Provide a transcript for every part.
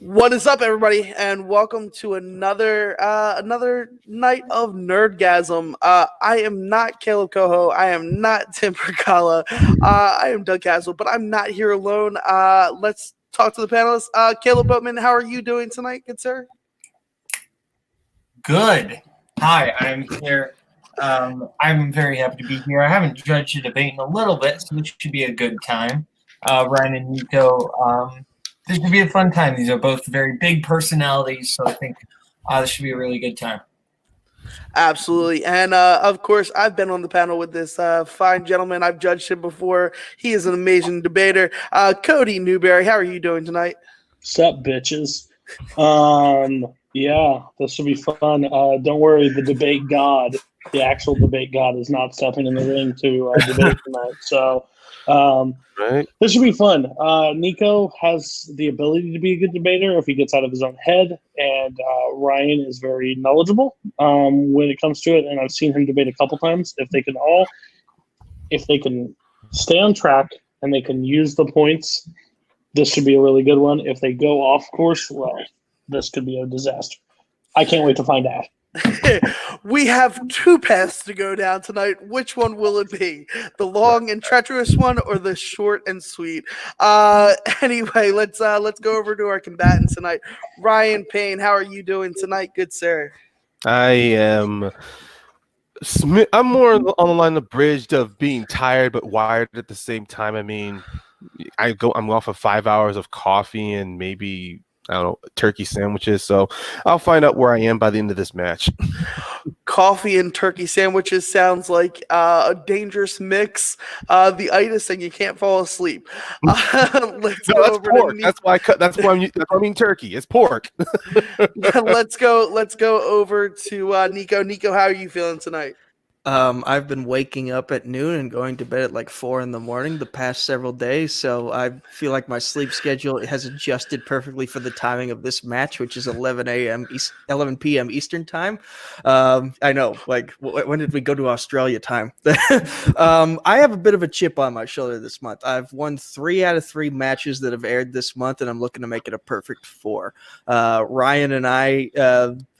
What is up, everybody, and welcome to another night of Nerdgasm. I am not Kaleb Koho. I am not Tim Brzakala. I am Doug Castle, but I'm not here alone. Let's talk to the panelists. Kaleb Boatman, how are you doing tonight, good sir? Good. Hi, I'm here. I'm very happy to be here. I haven't judged the debate in a little bit, so this should be a good time. Ryan and Nico, this should be a fun time. These are both very big personalities, so I think this should be a really good time. Absolutely. And of course, I've been on the panel with this fine gentleman. I've judged him before. He is an amazing debater. Cody Newberry, how are you doing tonight? Sup, bitches? Yeah, this should be fun. Don't worry, the debate god, the actual debate god, is not stepping in the ring to debate tonight. So this should be fun. Nico has the ability to be a good debater if he gets out of his own head, and Ryan is very knowledgeable when it comes to it, and I've seen him debate a couple times. If they can stay on track and they can use the points, this should be a really good one. If they go off course, well, this could be a disaster. I can't wait to find out. We have two paths to go down tonight. Which one will it be? The long and treacherous one or the short and sweet? Anyway, let's go over to our combatants tonight. Ryan Payne, how are you doing tonight, good sir? I'm more on the line of bridge of being tired but wired at the same time. I mean, I'm off of 5 hours of coffee and maybe, I don't know, turkey sandwiches. So I'll find out where I am by the end of this match. Coffee and turkey sandwiches sounds like a dangerous mix. The itis and you can't fall asleep. Let's go over pork. to That's why I mean turkey. It's pork. Let's go over to Nico. Nico, how are you feeling tonight? I've been waking up at noon and going to bed at like 4 in the morning the past several days, so I feel like my sleep schedule has adjusted perfectly for the timing of this match, which is 11 p.m. Eastern time. I know, like, when did we go to Australia time? I have a bit of a chip on my shoulder this month. I've won 3 out of 3 matches that have aired this month, and I'm looking to make it a perfect 4. Ryan and I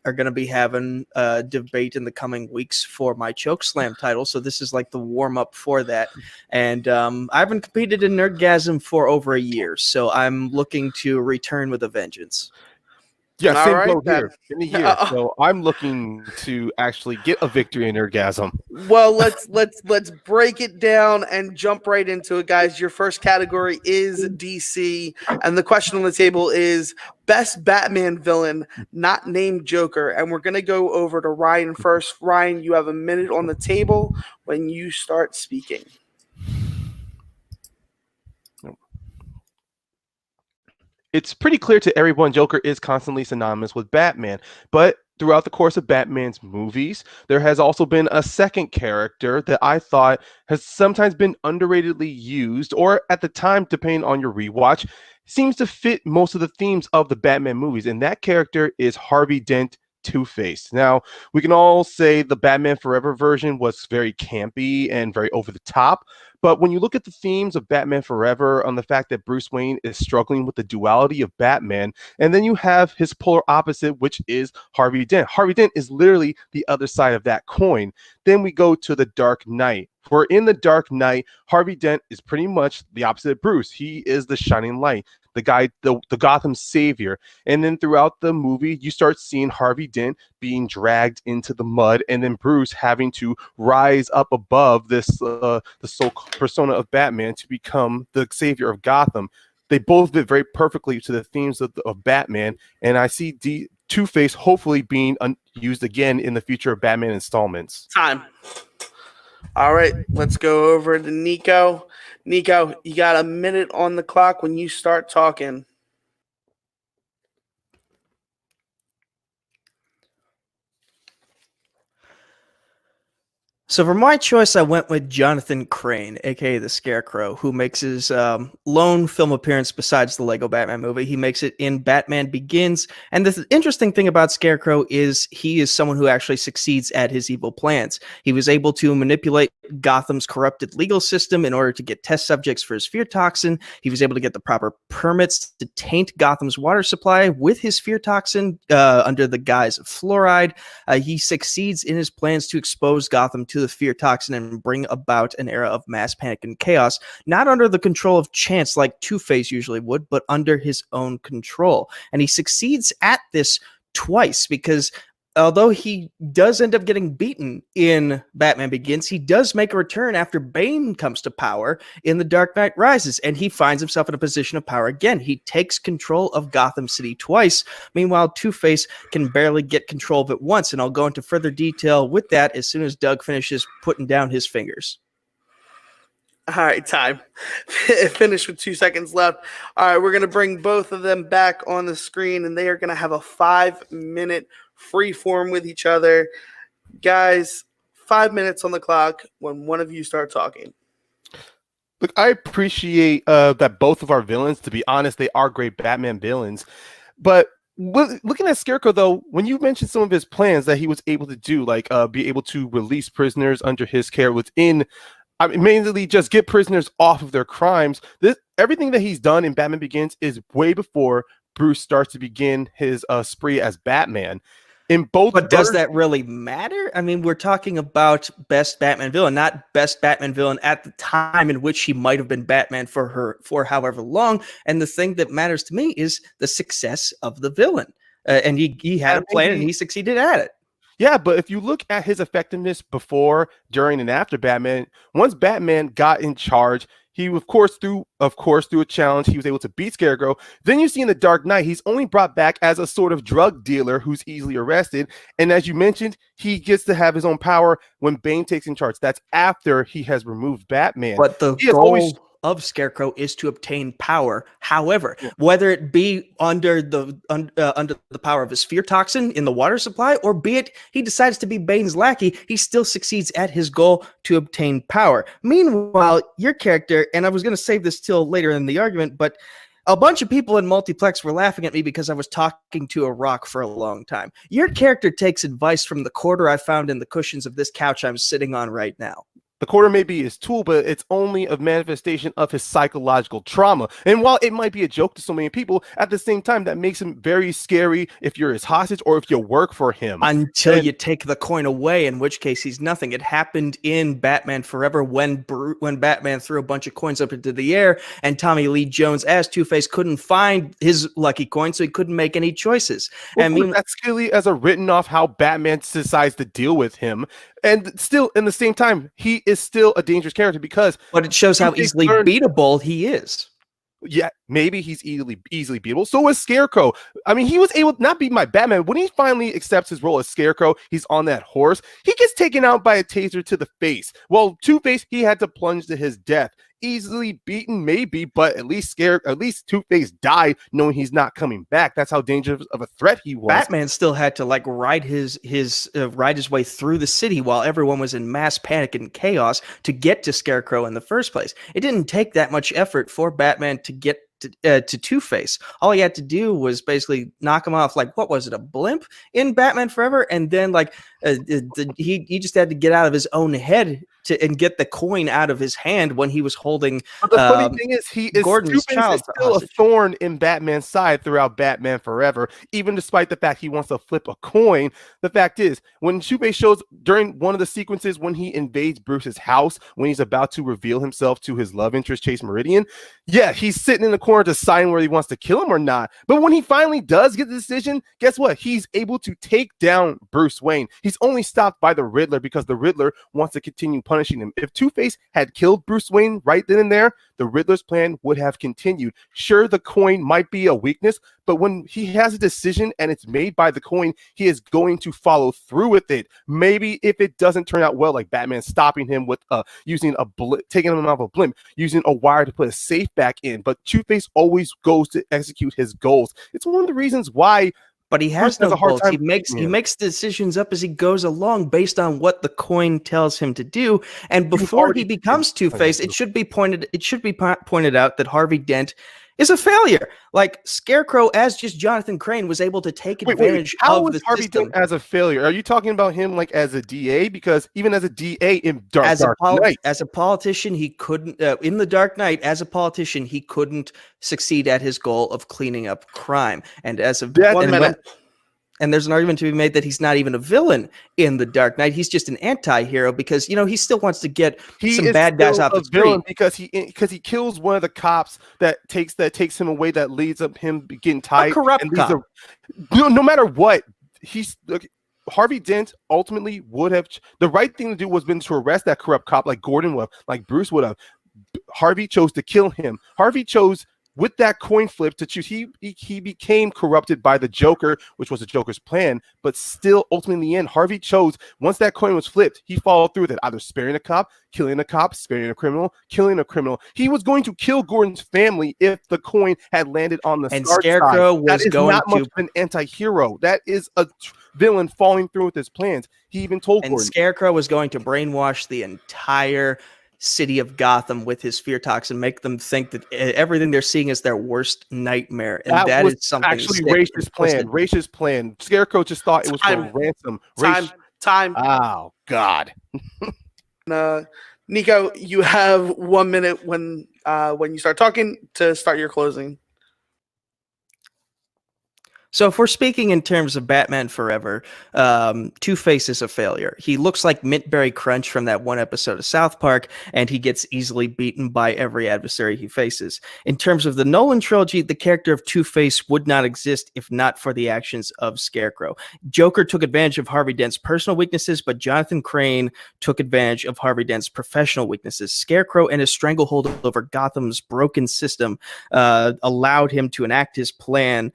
are going to be having a debate in the coming weeks for my Chokeslam title. So this is like the warm up for that. And I haven't competed in Nerdgasm for over a year. So I'm looking to return with a vengeance. Yeah, same goal here in a year. So I'm looking to actually get a victory in Nerdgasm. Well, let's break it down and jump right into it, guys. Your first category is DC, and the question on the table is best Batman villain not named Joker. And we're gonna go over to Ryan first. Ryan, you have a minute on the table when you start speaking. It's pretty clear to everyone Joker is constantly synonymous with Batman, but throughout the course of Batman's movies, there has also been a second character that I thought has sometimes been underratedly used, or at the time, depending on your rewatch, seems to fit most of the themes of the Batman movies, and that character is Harvey Dent, Two-Face. Now, we can all say the Batman Forever version was very campy and very over the top, but when you look at the themes of Batman Forever, on the fact that Bruce Wayne is struggling with the duality of Batman, and then you have his polar opposite, which is Harvey Dent. Harvey Dent is literally the other side of that coin. Then we go to the Dark Knight. For in the Dark Knight, Harvey Dent is pretty much the opposite of Bruce. He is the shining light, the guy, the Gotham savior. And then throughout the movie, you start seeing Harvey Dent being dragged into the mud, and then Bruce having to rise up above this the so-called persona of Batman to become the savior of Gotham. They both fit very perfectly to the themes of Batman, and I see Two-Face hopefully being used again in the future of Batman installments. Time. All right, let's go over to Nico. Nico, you got a minute on the clock when you start talking. So for my choice, I went with Jonathan Crane, a.k.a. the Scarecrow, who makes his lone film appearance besides the Lego Batman movie. He makes it in Batman Begins. And the interesting thing about Scarecrow is he is someone who actually succeeds at his evil plans. He was able to manipulate Gotham's corrupted legal system in order to get test subjects for his fear toxin. He was able to get the proper permits to taint Gotham's water supply with his fear toxin under the guise of fluoride. He succeeds in his plans to expose Gotham to the fear toxin and bring about an era of mass panic and chaos, not under the control of chance like Two-Face usually would, but under his own control. And he succeeds at this twice because although he does end up getting beaten in Batman Begins, he does make a return after Bane comes to power in The Dark Knight Rises, and he finds himself in a position of power again. He takes control of Gotham City twice. Meanwhile, Two-Face can barely get control of it once, and I'll go into further detail with that as soon as Doug finishes putting down his fingers. All right, time. Finish with 2 seconds left. All right, we're going to bring both of them back on the screen, and they are going to have a 5-minute free form with each other. Guys, 5 minutes on the clock when one of you start talking. Look, I appreciate that both of our villains, to be honest, they are great Batman villains. But looking at Scarecrow, though, when you mentioned some of his plans that he was able to do, like be able to release prisoners under his care within, I mean, mainly just get prisoners off of their crimes. Everything that he's done in Batman Begins is way before Bruce starts to begin his spree as Batman. In both, but does that really matter? I mean, we're talking about best Batman villain, not best Batman villain at the time in which he might have been Batman for however long. And the thing that matters to me is the success of the villain. And he had a plan and he succeeded at it. Yeah, but if you look at his effectiveness before, during, and after Batman, once Batman got in charge, he of course through a challenge, he was able to beat Scarecrow. Then you see in The Dark Knight, he's only brought back as a sort of drug dealer who's easily arrested. And as you mentioned, he gets to have his own power when Bane takes in charge. That's after he has removed Batman. But the goal of Scarecrow is to obtain power. However, whether it be under the power of his fear toxin in the water supply, or be it he decides to be Bane's lackey, he still succeeds at his goal to obtain power. Meanwhile, your character, and I was going to save this till later in the argument, but a bunch of people in Multiplex were laughing at me because I was talking to a rock for a long time. Your character takes advice from the quarter I found in the cushions of this couch I'm sitting on right now. The quarter may be his tool, but it's only a manifestation of his psychological trauma. And while it might be a joke to so many people, at the same time, that makes him very scary if you're his hostage or if you work for him. Until you take the coin away, in which case he's nothing. It happened in Batman Forever when Batman threw a bunch of coins up into the air and Tommy Lee Jones as Two-Face couldn't find his lucky coin, so he couldn't make any choices. Well, I mean, that's skilly as a written off how Batman decides to deal with him. And still, in the same time, he is still a dangerous character because... But it shows how easily beatable he is. Yeah, maybe he's easily beatable. So is Scarecrow. I mean, he was able to not beat my Batman. When he finally accepts his role as Scarecrow, he's on that horse. He gets taken out by a taser to the face. Well, Two-Face, he had to plunge to his death. Easily beaten, maybe, but at least Two-Face died knowing he's not coming back. That's how dangerous of a threat he was. Batman still had to ride his way through the city while everyone was in mass panic and chaos to get to Scarecrow in the first place. It didn't take that much effort for Batman to get to Two-Face. All he had to do was basically knock him off, what was it, a blimp in Batman Forever? And then he just had to get out of his own head and get the coin out of his hand when he was holding. But the funny thing is, Two-Face is still a thorn in Batman's side throughout Batman Forever, even despite the fact he wants to flip a coin. The fact is, when Two-Face shows during one of the sequences when he invades Bruce's house, when he's about to reveal himself to his love interest, Chase Meridian, yeah, he's sitting in the corner deciding whether he wants to kill him or not. But when he finally does get the decision, guess what? He's able to take down Bruce Wayne. He's only stopped by the Riddler because the Riddler wants to continue punishing him. If Two-Face had killed Bruce Wayne right then and there, the Riddler's plan would have continued. Sure, the coin might be a weakness, but when he has a decision and it's made by the coin, he is going to follow through with it. Maybe if it doesn't turn out well, like Batman stopping him with using taking him out of a blimp, using a wire to put a safe back in, but Two-Face always goes to execute his goals. It's one of the reasons why. But he has no goals. He makes decisions up as he goes along based on what the coin tells him to do. And before he becomes Two-Face, it should be pointed out that Harvey Dent is a failure. Like Scarecrow, as just Jonathan Crane, was able to take advantage How of is the Harvey system. Dent as a failure? Are you talking about him like as a DA? Because even as a DA in Dark Knight, As a politician, he couldn't in the Dark Knight. As a politician, he couldn't succeed at his goal of cleaning up crime. And as a and there's an argument to be made that he's not even a villain in the Dark Knight. He's just an anti-hero because he still wants to get some bad guys off the street. Because he kills one of the cops that takes him away, that leads up him getting tied. A corrupt cop. No matter what, Harvey Dent ultimately would have the right thing to do was been to arrest that corrupt cop like Gordon would have, like Bruce would have. Harvey chose to kill him. Harvey chose with that coin flip to choose. He became corrupted by the Joker, which was the Joker's plan, but still ultimately in the end, Harvey chose, once that coin was flipped, he followed through with it, either sparing a cop, killing a cop, sparing a criminal, killing a criminal. He was going to kill Gordon's family if the coin had landed on the Scarecrow side. That is not much of an anti-hero. That is a villain following through with his plans. He even told Gordon. Scarecrow was going to brainwash the entire city of Gotham with his fear toxin, make them think that everything they're seeing is their worst nightmare, and that is something actually Raish's plan. Raish's plan. Scarecrow just thought it was for ransom. Time. Oh God. Nico, you have 1 minute when you start talking to start your closing. So if we're speaking in terms of Batman Forever, Two-Face is a failure. He looks like Mintberry Crunch from that one episode of South Park, and he gets easily beaten by every adversary he faces. In terms of the Nolan trilogy, the character of Two-Face would not exist if not for the actions of Scarecrow. Joker took advantage of Harvey Dent's personal weaknesses, but Jonathan Crane took advantage of Harvey Dent's professional weaknesses. Scarecrow and his stranglehold over Gotham's broken system allowed him to enact his plan,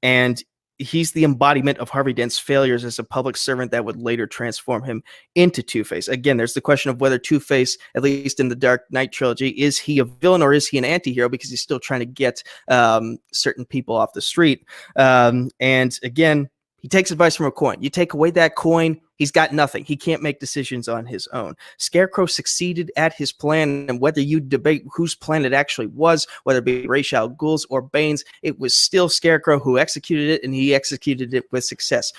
and he's the embodiment of Harvey Dent's failures as a public servant that would later transform him into Two-Face. Again, there's the question of whether Two-Face, at least in the Dark Knight trilogy, is he a villain or is he an anti-hero because he's still trying to get certain people off the street. And again, he takes advice from a coin. You take away that coin, he's got nothing. He can't make decisions on his own. Scarecrow succeeded at his plan, and whether you debate whose plan it actually was, whether it be Ra's al Ghul's or Bane's, it was still Scarecrow who executed it, and he executed it with success.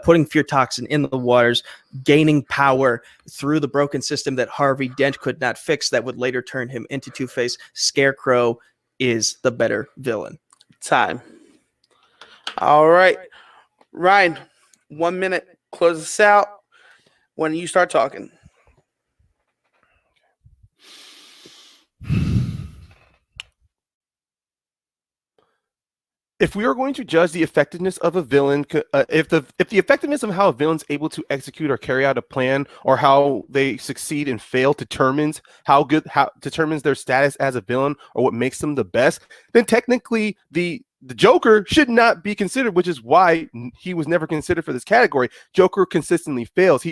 Putting fear toxin in the waters, gaining power through the broken system that Harvey Dent could not fix that would later turn him into Two-Face. Scarecrow is the better villain. Time. All right. Ryan, 1 minute. Close this out when you start talking. If we are going to judge the effectiveness of a villain, if the effectiveness of how a villain's able to execute or carry out a plan, or how they succeed and fail determines determines their status as a villain or what makes them the best, then technically the Joker should not be considered, which is why he was never considered for this category. Joker consistently fails.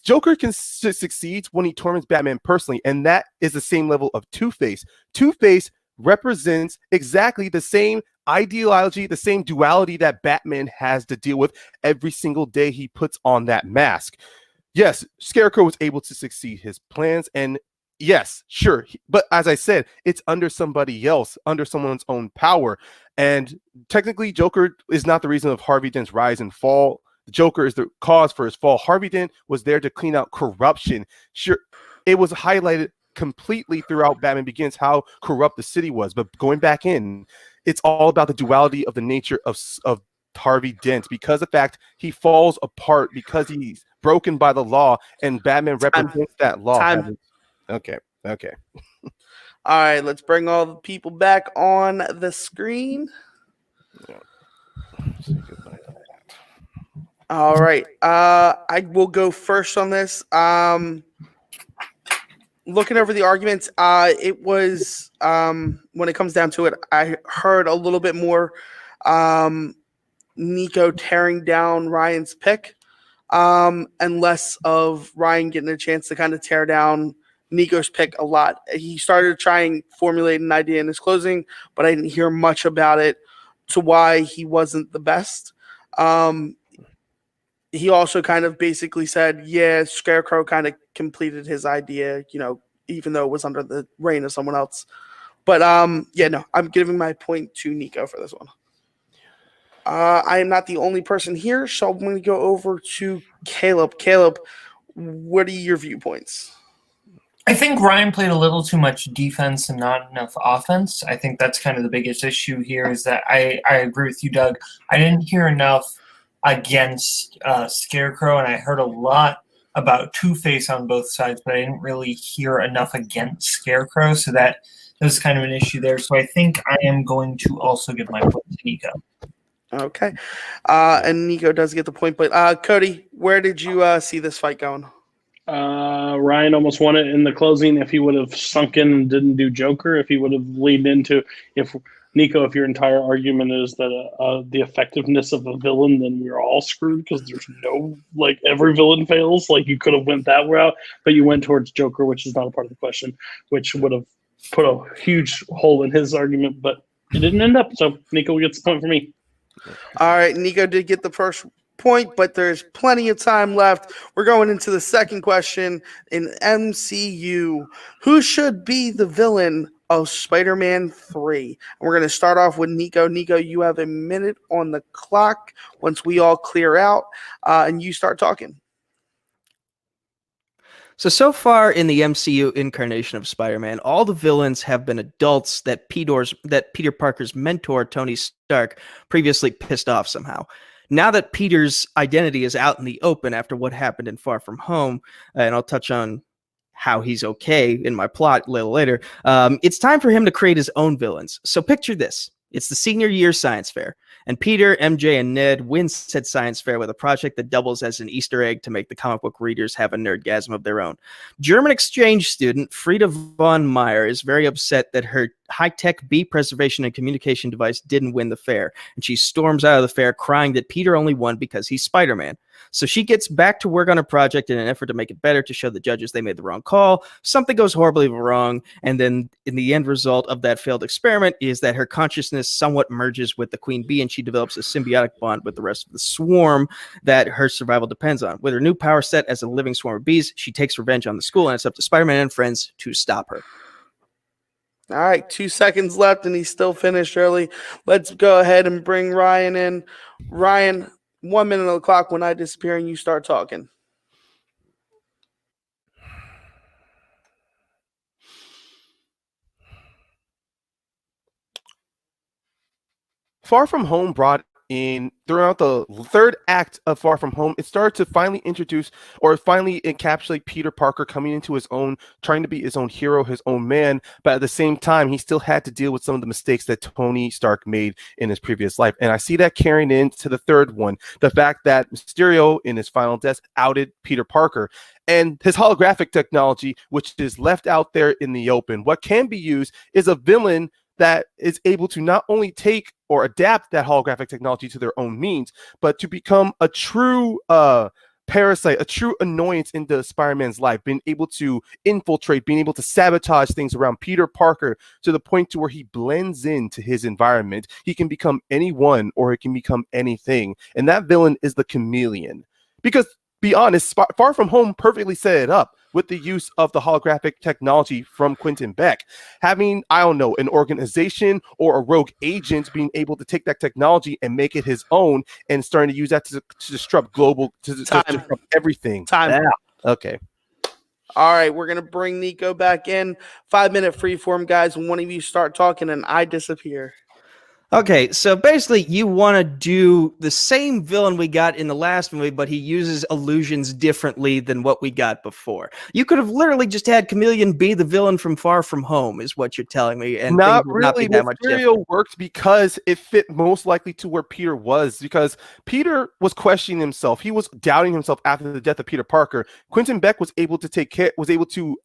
Joker succeeds when he torments Batman personally, and that is the same level of Two-Face. Two-Face represents exactly the same ideology, the same duality that Batman has to deal with every single day he puts on that mask. Yes, Scarecrow was able to succeed his plans, and yes, sure. But as I said, it's under somebody else, under someone's own power. And technically, Joker is not the reason of Harvey Dent's rise and fall. The Joker is the cause for his fall. Harvey Dent was there to clean out corruption. Sure, it was highlighted completely throughout Batman Begins how corrupt the city was. But going back in, it's all about the duality of the nature of Harvey Dent, because the fact he falls apart because he's broken by the law, and Batman represents that law. Okay. All right, let's bring all the people back on the screen. All right. I will go first on this. Looking over the arguments, it was when it comes down to it, I heard a little bit more Nico tearing down Ryan's pick, and less of Ryan getting a chance to kind of tear down Nico's pick a lot. He started to try and formulate an idea in his closing, but I didn't hear much about it to why he wasn't the best. He also kind of basically said, yeah, Scarecrow kind of completed his idea, even though it was under the reign of someone else. But yeah, no, I'm giving my point to Nico for this one. I am not the only person here, so I'm going to go over to Kaleb. Kaleb, what are your viewpoints? I think Ryan played a little too much defense and not enough offense. I think that's kind of the biggest issue here is that I agree with you, Doug. I didn't hear enough against Scarecrow, and I heard a lot about Two-Face on both sides, but I didn't really hear enough against Scarecrow, so that was kind of an issue there. So I think I am going to also give my point to Nico. Okay. And Nico does get the point. But Cody, where did you see this fight going? Ryan almost won it in the closing if he would have sunk in and didn't do Joker, if he would have leaned into if Nico, if your entire argument is that the effectiveness of a villain, then we're all screwed because there's no, like, every villain fails. Like, you could have went that route, but you went towards Joker, which is not a part of the question, which would have put a huge hole in his argument, but it didn't end up. So Nico gets the point for me. All right, Nico did get the first point, but there's plenty of time left. We're going into the second question in MCU. Who should be the villain of Spider-Man 3? And we're going to start off with Nico. Nico, you have a minute on the clock once we all clear out, and you start talking. So far in the MCU incarnation of Spider-Man, all the villains have been adults that Peter Parker's mentor, Tony Stark, previously pissed off somehow. Now that Peter's identity is out in the open after what happened in Far From Home, and I'll touch on how he's okay in my plot a little later, it's time for him to create his own villains. So picture this. It's the senior year science fair, and Peter, MJ, and Ned win said science fair with a project that doubles as an Easter egg to make the comic book readers have a nerdgasm of their own. German exchange student Frieda von Meyer is very upset that her high-tech bee preservation and communication device didn't win the fair, and she storms out of the fair crying that Peter only won because he's Spider-Man. So she gets back to work on her project in an effort to make it better, to show the judges they made the wrong call. Something goes horribly wrong, and then in the end result of that failed experiment is that her consciousness somewhat merges with the queen bee, and she develops a symbiotic bond with the rest of the swarm that her survival depends on. With her new power set as a living swarm of bees, she takes revenge on the school, and it's up to Spider-Man and friends to stop her. All right, 2 seconds left, and he's still finished early. Let's go ahead and bring Ryan in. Ryan, 1 minute on the clock. When I disappear and you start talking. Far From Home brought in, throughout the third act of Far From Home, it started to finally introduce or finally encapsulate Peter Parker coming into his own, trying to be his own hero, his own man, but at the same time, he still had to deal with some of the mistakes that Tony Stark made in his previous life. And I see that carrying into the third one, the fact that Mysterio in his final death outed Peter Parker. And his holographic technology, which is left out there in the open, what can be used is a villain that is able to not only take or adapt that holographic technology to their own means, but to become a true parasite, a true annoyance into Spider-Man's life, being able to infiltrate, being able to sabotage things around Peter Parker to the point to where he blends into his environment. He can become anyone or he can become anything. And that villain is the Chameleon. Because, be honest, Far From Home perfectly set it up with the use of the holographic technology from Quentin Beck. Having, I don't know, an organization or a rogue agent being able to take that technology and make it his own and starting to use that to disrupt global, to disrupt everything. Time. Yeah. Okay. All right, we're going to bring Nico back in. 5-minute freeform, guys. When one of you start talking and I disappear. Okay, so basically you want to do the same villain we got in the last movie, but he uses illusions differently than what we got before. You could have literally just had Chameleon be the villain from Far From Home, is what you're telling me. And not would not really. Be that much Mysterio worked because it fit most likely to where Peter was, because Peter was questioning himself. He was doubting himself after the death of Peter Parker. Quentin Beck was able to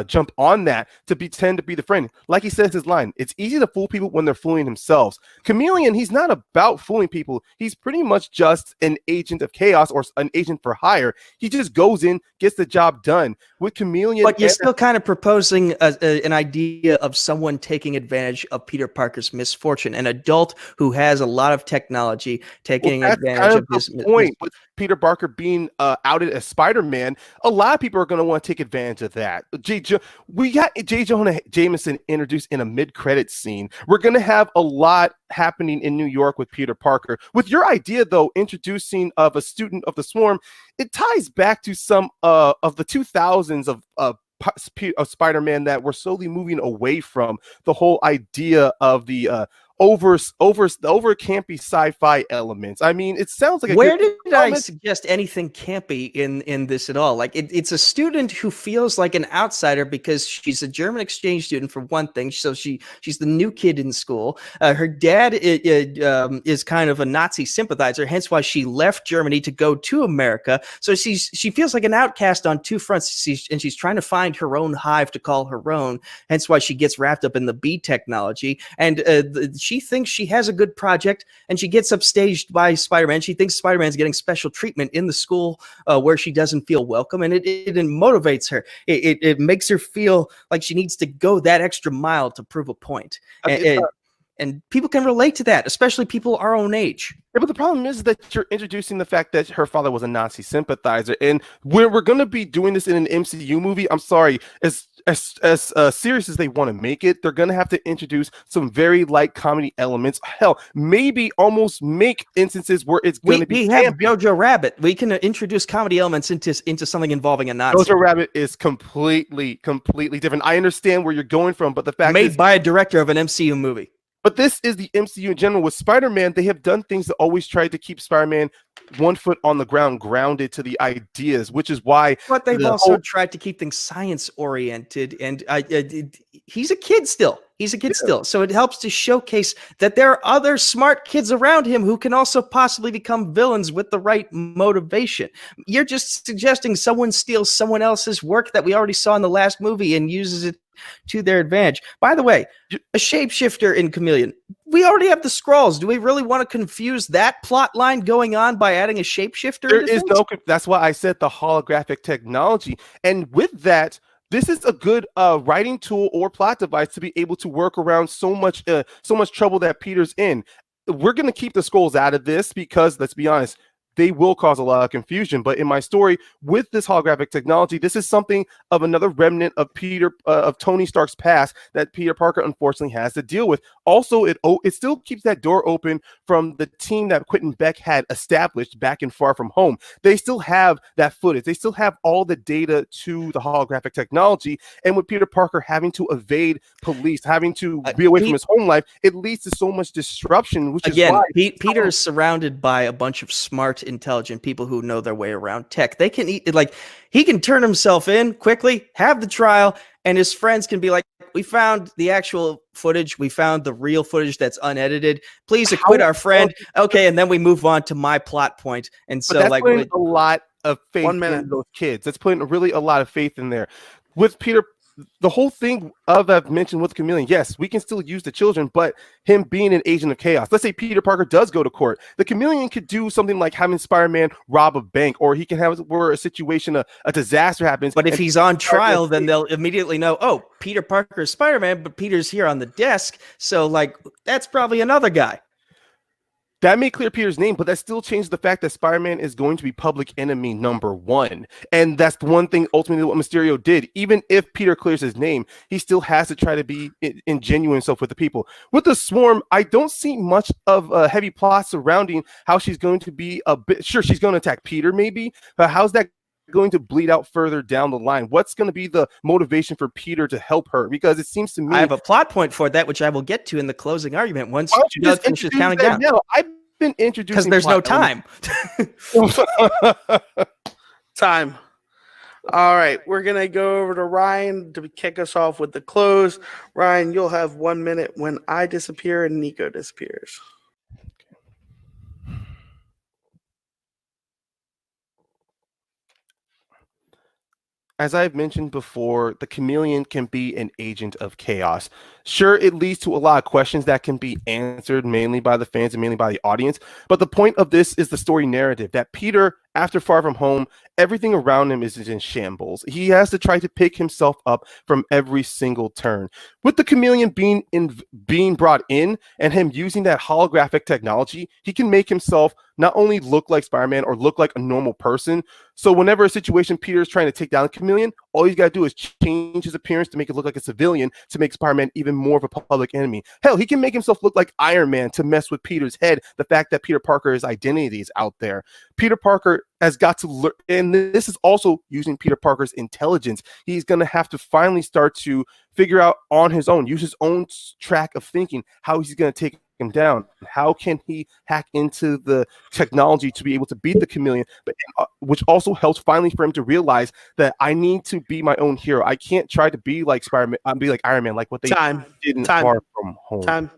jump on that to pretend to be the friend. Like he says his line, it's easy to fool people when they're fooling themselves. Chameleon, he's not about fooling people. He's pretty much just an agent of chaos or an agent for hire. He just goes in, gets the job done. With Chameleon... But you're still kind of proposing an idea of someone taking advantage of Peter Parker's misfortune, an adult who has a lot of technology taking advantage of his... point. Peter Parker being outed as Spider-Man, a lot of people are going to want to take advantage of that. We got J. Jonah Jameson introduced in a mid-credit scene. We're going to have a lot happening in New York with Peter Parker. With your idea, though, introducing of a student of the Swarm, it ties back to some of the 2000s of Spider-Man that we're slowly moving away from the whole idea of the over campy sci-fi elements. I mean, it sounds like where did I suggest anything campy in this at all? Like it's a student who feels like an outsider because she's a German exchange student for one thing. So she's the new kid in school. Her dad is kind of a Nazi sympathizer, hence why she left Germany to go to America. So she feels like an outcast on two fronts. She's trying to find her own hive to call her own. Hence why she gets wrapped up in the bee technology. And she thinks she has a good project, and she gets upstaged by Spider-Man. She thinks Spider-Man's getting special treatment in the school where she doesn't feel welcome, and it motivates her. It makes her feel like she needs to go that extra mile to prove a point. And people can relate to that, especially people our own age. Yeah, but the problem is that you're introducing the fact that her father was a Nazi sympathizer, and we're going to be doing this in an MCU movie. I'm sorry, as serious as they want to make it, they're going to have to introduce some very light comedy elements. Hell, maybe almost make instances where it's going to be. We have Jojo Rabbit. We can introduce comedy elements into something involving a Nazi. Jojo Rabbit is completely different. I understand where you're going from, but the fact made is, by a director of an MCU movie. But this is the MCU in general. With Spider-Man, they have done things that always try to keep Spider-Man 1 foot on the ground, grounded to the ideas, which is why. But they've also tried to keep things science-oriented, and he's a kid still. He's a kid still. So it helps to showcase that there are other smart kids around him who can also possibly become villains with the right motivation. You're just suggesting someone steals someone else's work that we already saw in the last movie and uses it to their advantage. By the way, a shapeshifter in Chameleon. We already have the Skrulls. Do we really want to confuse that plot line going on by adding a shapeshifter? There is no. That's why I said the holographic technology. And with that, this is a good writing tool or plot device to be able to work around so much trouble that Peter's in. We're going to keep the Skrulls out of this because, let's be honest, they will cause a lot of confusion. But in my story, with this holographic technology, this is something of another remnant of of Tony Stark's past that Peter Parker unfortunately has to deal with. Also, it still keeps that door open from the team that Quentin Beck had established back in Far From Home. They still have that footage. They still have all the data to the holographic technology. And with Peter Parker having to evade police, having to be away from his home life, it leads to so much disruption. Which again, is why Peter is surrounded by a bunch of smart, intelligent people who know their way around tech. They can he can turn himself in quickly, have the trial, and his friends can be like, we found the actual footage. We found the real footage that's unedited. Please acquit our friend. Okay, and then we move on to my plot point. And so, that's putting a lot of faith in those kids. That's putting really a lot of faith in there. With Peter, the whole thing I've mentioned with Chameleon, yes, we can still use the children, but him being an agent of chaos. Let's say Peter Parker does go to court. The Chameleon could do something like having Spider-Man rob a bank, or he can have where a situation, a disaster happens. But if he's on trial, then they'll immediately know, oh, Peter Parker is Spider-Man, but Peter's here on the desk. So, that's probably another guy. That may clear Peter's name, but that still changes the fact that Spider-Man is going to be public enemy number one. And that's the one thing ultimately what Mysterio did. Even if Peter clears his name, he still has to try to be ingenuine himself with the people. With the Swarm, I don't see much of a heavy plot surrounding how she's going to be sure, she's going to attack Peter maybe, but how's that going to bleed out further down the line? What's going to be the motivation for Peter to help her? Because it seems to me I have a plot point for that, which I will get to in the closing argument once Doug finishes counting down. No, I've been introducing because there's no time. Time. All right, we're gonna go over to Ryan to kick us off with the close. Ryan, you'll have 1 minute when I disappear and Nico disappears. As I've mentioned before, the Chameleon can be an agent of chaos. Sure, it leads to a lot of questions that can be answered mainly by the fans and mainly by the audience. But the point of this is the story narrative that Peter, after Far From Home, everything around him is in shambles. He has to try to pick himself up from every single turn. With the chameleon being brought in and him using that holographic technology, he can make himself not only look like Spider-Man or look like a normal person. So whenever a situation Peter's trying to take down the chameleon, all he's got to do is change his appearance to make it look like a civilian to make Spider-Man even more of a public enemy. Hell, he can make himself look like Iron Man to mess with Peter's head. The fact that Peter Parker's identity is out there. Peter Parker has got to learn, and this is also using Peter Parker's intelligence. He's going to have to finally start to figure out on his own, use his own track of thinking, how he's going to take him down. How can he hack into the technology to be able to beat the chameleon, but which also helps finally for him to realize that I need to be my own hero. I can't try to be like Spider-Man, be like Iron Man, like what they did in Far From Home.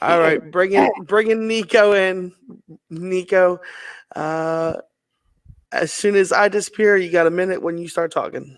All right, bringing Nico in. Nico, as soon as I disappear, you got a minute when you start talking.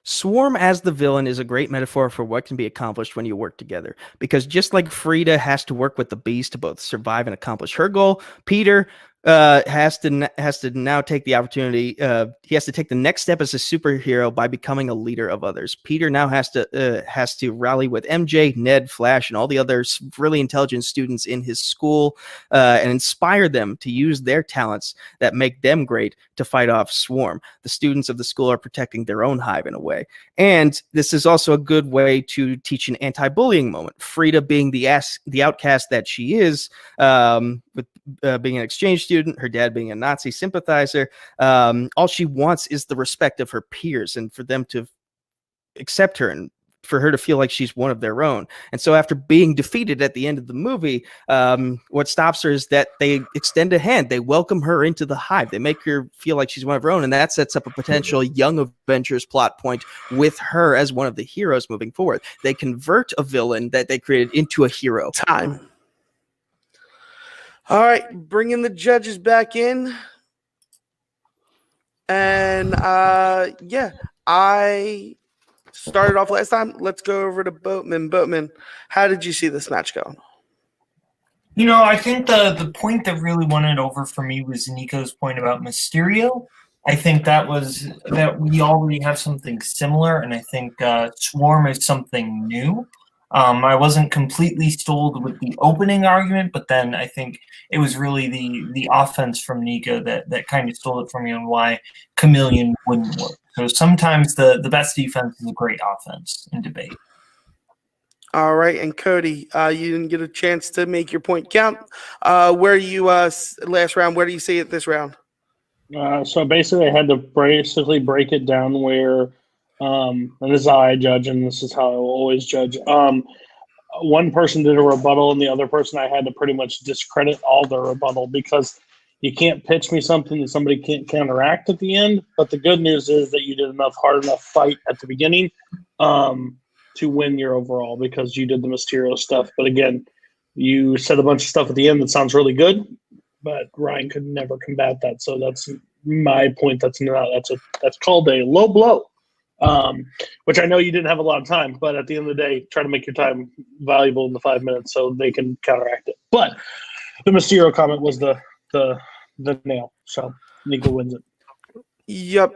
Swarm as the villain is a great metaphor for what can be accomplished when you work together. Because just like Frida has to work with the Beast to both survive and accomplish her goal, Peter has to now take the opportunity. He has to take the next step as a superhero by becoming a leader of others. Peter now has to rally with MJ, Ned, Flash, and all the other really intelligent students in his school and inspire them to use their talents that make them great to fight off Swarm. The students of the school are protecting their own hive in a way. And this is also a good way to teach an anti-bullying moment. Frida being the outcast that she is, with being an exchange student, her dad being a Nazi sympathizer, all she wants is the respect of her peers and for them to accept her and for her to feel like she's one of their own. And so after being defeated at the end of the movie, what stops her is that they extend a hand. They welcome her into the hive. They make her feel like she's one of her own. And that sets up a potential Young Avengers plot point with her as one of the heroes moving forward. They convert a villain that they created into a hero. Time. All right, bringing the judges back in. And I started off last time. Let's go over to Boatman. Boatman, how did you see this match go? You know, I think the point that really won it over for me was Nico's point about Mysterio. I think that we already have something similar, and I think Swarm is something new. I wasn't completely stoled with the opening argument, but then I think it was really the offense from Nico that kind of stole it from me on why Chameleon wouldn't work. So sometimes the best defense is a great offense in debate. All right, and Cody, you didn't get a chance to make your point count. Where you last round? Where do you see it this round? So basically, I had to break it down where. And this is how I judge, and this is how I will always judge. One person did a rebuttal, and the other person I had to pretty much discredit all their rebuttal because you can't pitch me something that somebody can't counteract at the end. But the good news is that you did hard enough fight at the beginning to win your overall because you did the Mysterio stuff. But again, you said a bunch of stuff at the end that sounds really good, but Ryan could never combat that. So that's my point. That's called a low blow. Which I know you didn't have a lot of time, but at the end of the day, try to make your time valuable in the 5 minutes so they can counteract it. But the Mysterio comment was the nail, so Nico wins it. Yep.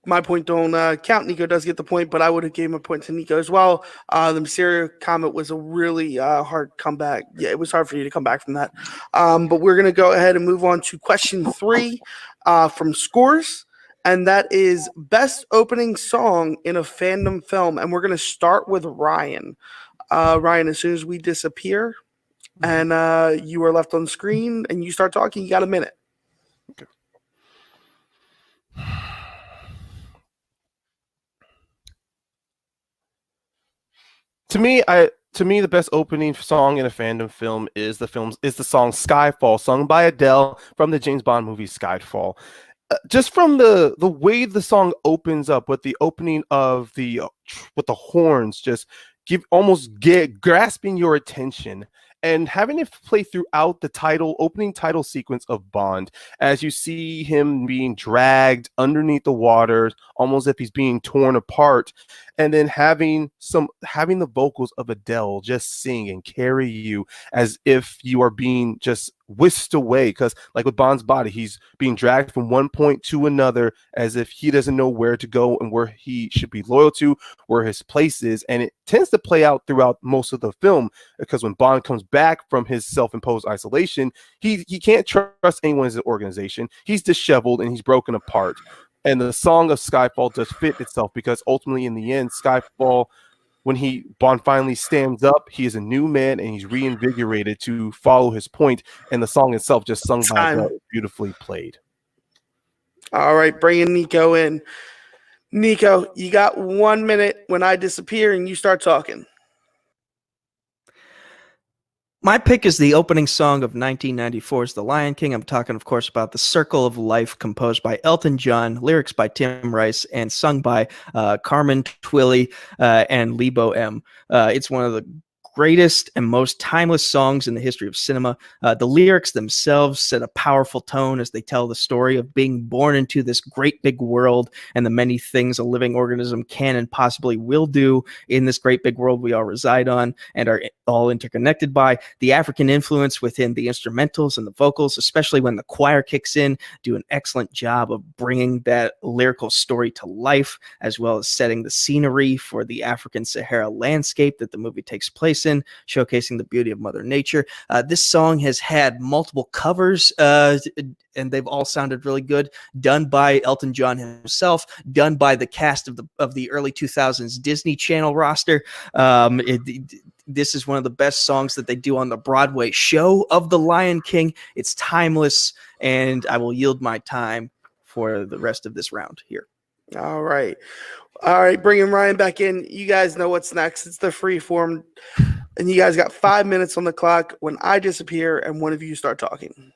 My point don't count. Nico does get the point, but I would have gave my point to Nico as well. The Mysterio comment was a really hard comeback. Yeah, it was hard for you to come back from that. But we're gonna go ahead and move on to question 3 from Scores. And that is best opening song in a fandom film. And we're going to start with Ryan. Ryan, as soon as we disappear and you are left on screen and you start talking, you got a minute. Okay. To me, the best opening song in a fandom film is the song Skyfall, sung by Adele from the James Bond movie Skyfall. Just from the way the song opens up with the opening of with the horns, just grasping your attention, and having it play throughout the opening title sequence of Bond, as you see him being dragged underneath the water, almost as if he's being torn apart, and then having the vocals of Adele just sing and carry you as if you are being just whisked away, because like with Bond's body, he's being dragged from one point to another as if he doesn't know where to go and where he should be loyal to, where his place is. And it tends to play out throughout most of the film, because when Bond comes back from his self-imposed isolation, he can't trust anyone in his organization. He's disheveled and he's broken apart. And the song of Skyfall does fit itself, because ultimately in the end, Skyfall, when Bond finally stands up, he is a new man and he's reinvigorated to follow his point. And the song itself, just sung by Adele, is beautifully played. All right, bringing Nico in. Nico, you got 1 minute when I disappear and you start talking. My pick is the opening song of 1994's The Lion King. I'm talking, of course, about The Circle of Life, composed by Elton John, lyrics by Tim Rice, and sung by Carmen Twilly and Lebo M. It's one of the greatest and most timeless songs in the history of cinema. The lyrics themselves set a powerful tone as they tell the story of being born into this great big world and the many things a living organism can and possibly will do in this great big world we all reside on and are all interconnected by. The African influence within the instrumentals and the vocals, especially when the choir kicks in, do an excellent job of bringing that lyrical story to life, as well as setting the scenery for the African Sahara landscape that the movie takes place in, showcasing the beauty of Mother Nature. This song has had multiple covers, and they've all sounded really good, done by Elton John himself, done by the cast of the early 2000s Disney Channel roster. This is one of the best songs that they do on the Broadway show of The Lion King. It's timeless, and I will yield my time for the rest of this round here. All right, bringing Ryan back in. You guys know what's next. It's the free form, and you guys got 5 minutes on the clock when I disappear and one of you start talking.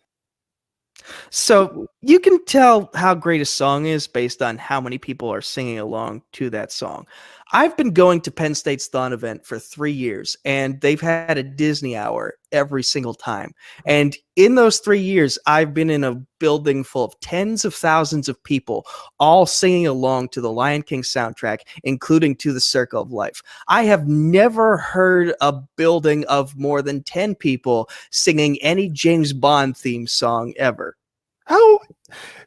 So you can tell how great a song is based on how many people are singing along to that song. I've been going to Penn State's Thon event for 3 years, and they've had a Disney hour every single time. And in those 3 years, I've been in a building full of tens of thousands of people, all singing along to the Lion King soundtrack, including to The Circle of Life. I have never heard a building of more than 10 people singing any James Bond theme song ever. How?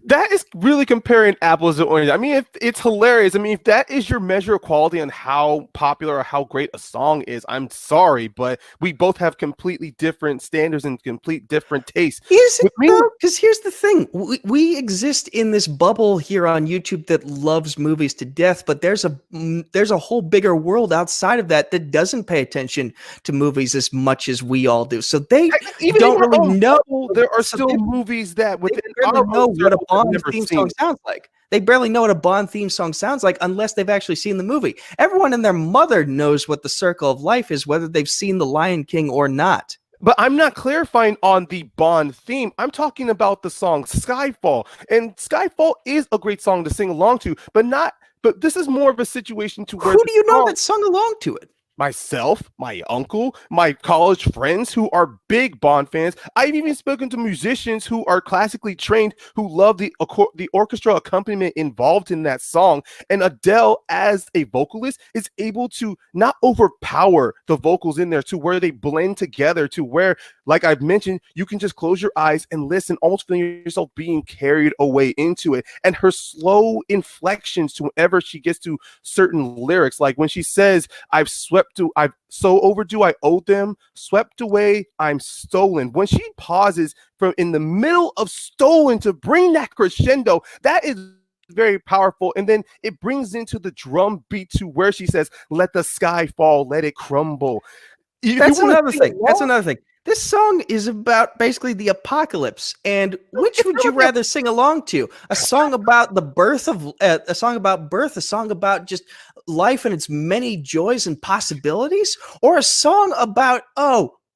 That is really comparing apples to oranges. I mean, it's hilarious. I mean, if that is your measure of quality on how popular or how great a song is, I'm sorry, but we both have completely different standards and complete different tastes. Is it though? Because here's the thing. We exist in this bubble here on YouTube that loves movies to death, but there's a whole bigger world outside of that that doesn't pay attention to movies as much as we all do. So they don't really know. There are still movies that within our know what a Bond theme song sounds like. They barely know what a Bond theme song sounds like unless they've actually seen the movie. Everyone and their mother knows what The Circle of Life is, whether they've seen The Lion King or not. But I'm not clarifying on the Bond theme. I'm talking about the song Skyfall. And Skyfall is a great song to sing along to, but this is more of a situation to where who do you know that sung along to it? Myself, my uncle, my college friends who are big Bond fans. I've even spoken to musicians who are classically trained who love the orchestral accompaniment involved in that song. And Adele, as a vocalist, is able to not overpower the vocals in there to where they blend together to where, like I've mentioned, you can just close your eyes and listen, almost feeling yourself being carried away into it. And her slow inflections to whenever she gets to certain lyrics, like when she says, I'm so overdue, I owe them, swept away, I'm stolen. When she pauses from in the middle of stolen to bring that crescendo, that is very powerful. And then it brings into the drum beat to where she says, let the sky fall, let it crumble. That's another thing. This song is about basically the apocalypse, and which would you rather sing along to? A song about the birth of a song about just life and its many joys and possibilities, or a song about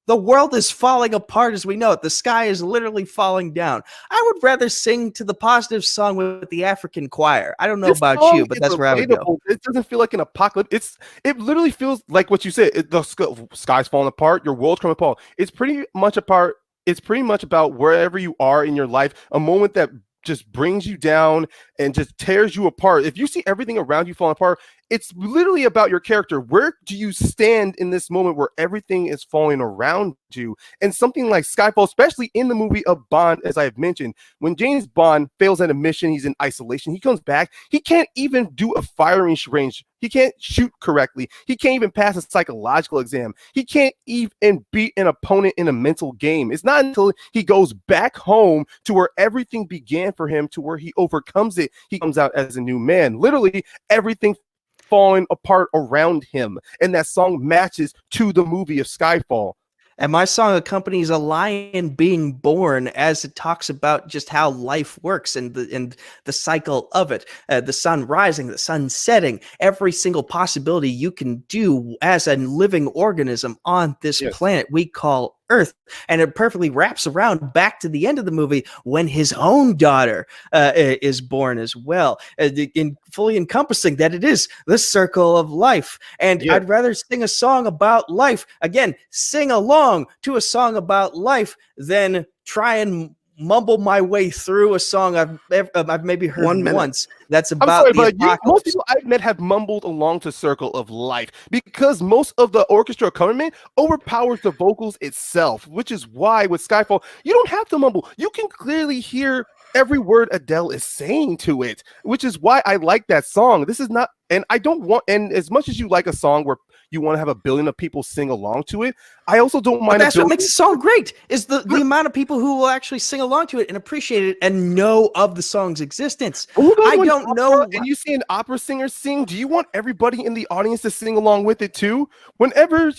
The world is falling apart as we know it. The sky is literally falling down. I would rather sing to the positive song with the African choir. I don't know about you, but that's where I would go. It doesn't feel like an apocalypse. It literally feels like what you said. The sky's falling apart. Your world's coming apart. It's pretty much apart. It's pretty much about wherever you are in your life, a moment that just brings you down and just tears you apart. If you see everything around you falling apart, it's literally about your character. Where do you stand in this moment where everything is falling around you? And something like Skyfall, especially in the movie of Bond, as I have mentioned, when James Bond fails at a mission, he's in isolation. He comes back. He can't even do a firing range. He can't shoot correctly. He can't even pass a psychological exam. He can't even beat an opponent in a mental game. It's not until he goes back home to where everything began for him, to where he overcomes it, he comes out as a new man. Literally, everything falling apart around him. And that song matches to the movie of Skyfall. And my song accompanies a lion being born as it talks about just how life works and the cycle of it. The sun rising, the sun setting, every single possibility you can do as a living organism on this planet we call Earth. And it perfectly wraps around back to the end of the movie when his own daughter is born as well, in fully encompassing that it is the circle of life. And I'd rather sing a song about life, again, sing along to a song about life, than try and mumble my way through a song I've maybe heard once. That's about most people I've met have mumbled along to Circle of Life because most of the orchestra accompaniment overpowers the vocals itself, which is why with Skyfall, you don't have to mumble. You can clearly hear every word Adele is saying to it, which is why I like that song. This is not, and I don't want, and as much as you like a song where you want to have a billion of people sing along to it, I also don't mind. But that's what makes a song great, is the amount of people who will actually sing along to it and appreciate it and know of the song's existence. I don't know. And you see an opera singer sing, do you want everybody in the audience to sing along with it too? Whenever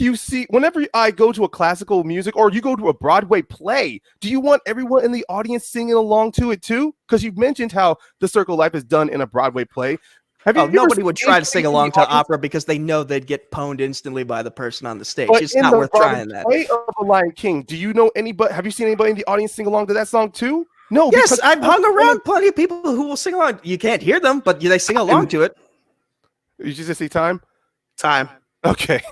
I go to a classical music or you go to a Broadway play, do you want everyone in the audience singing along to it too? Because you've mentioned how the Circle of Life is done in a Broadway play. Nobody would try to sing along to opera because they know they'd get pwned instantly by the person on the stage. It's not worth trying that. Play of The Lion King, do you know anybody? Have you seen anybody in the audience sing along to that song too? No. Yes, I've hung around plenty of people who will sing along. You can't hear them, but they sing along to it. You just say time? Time. Okay.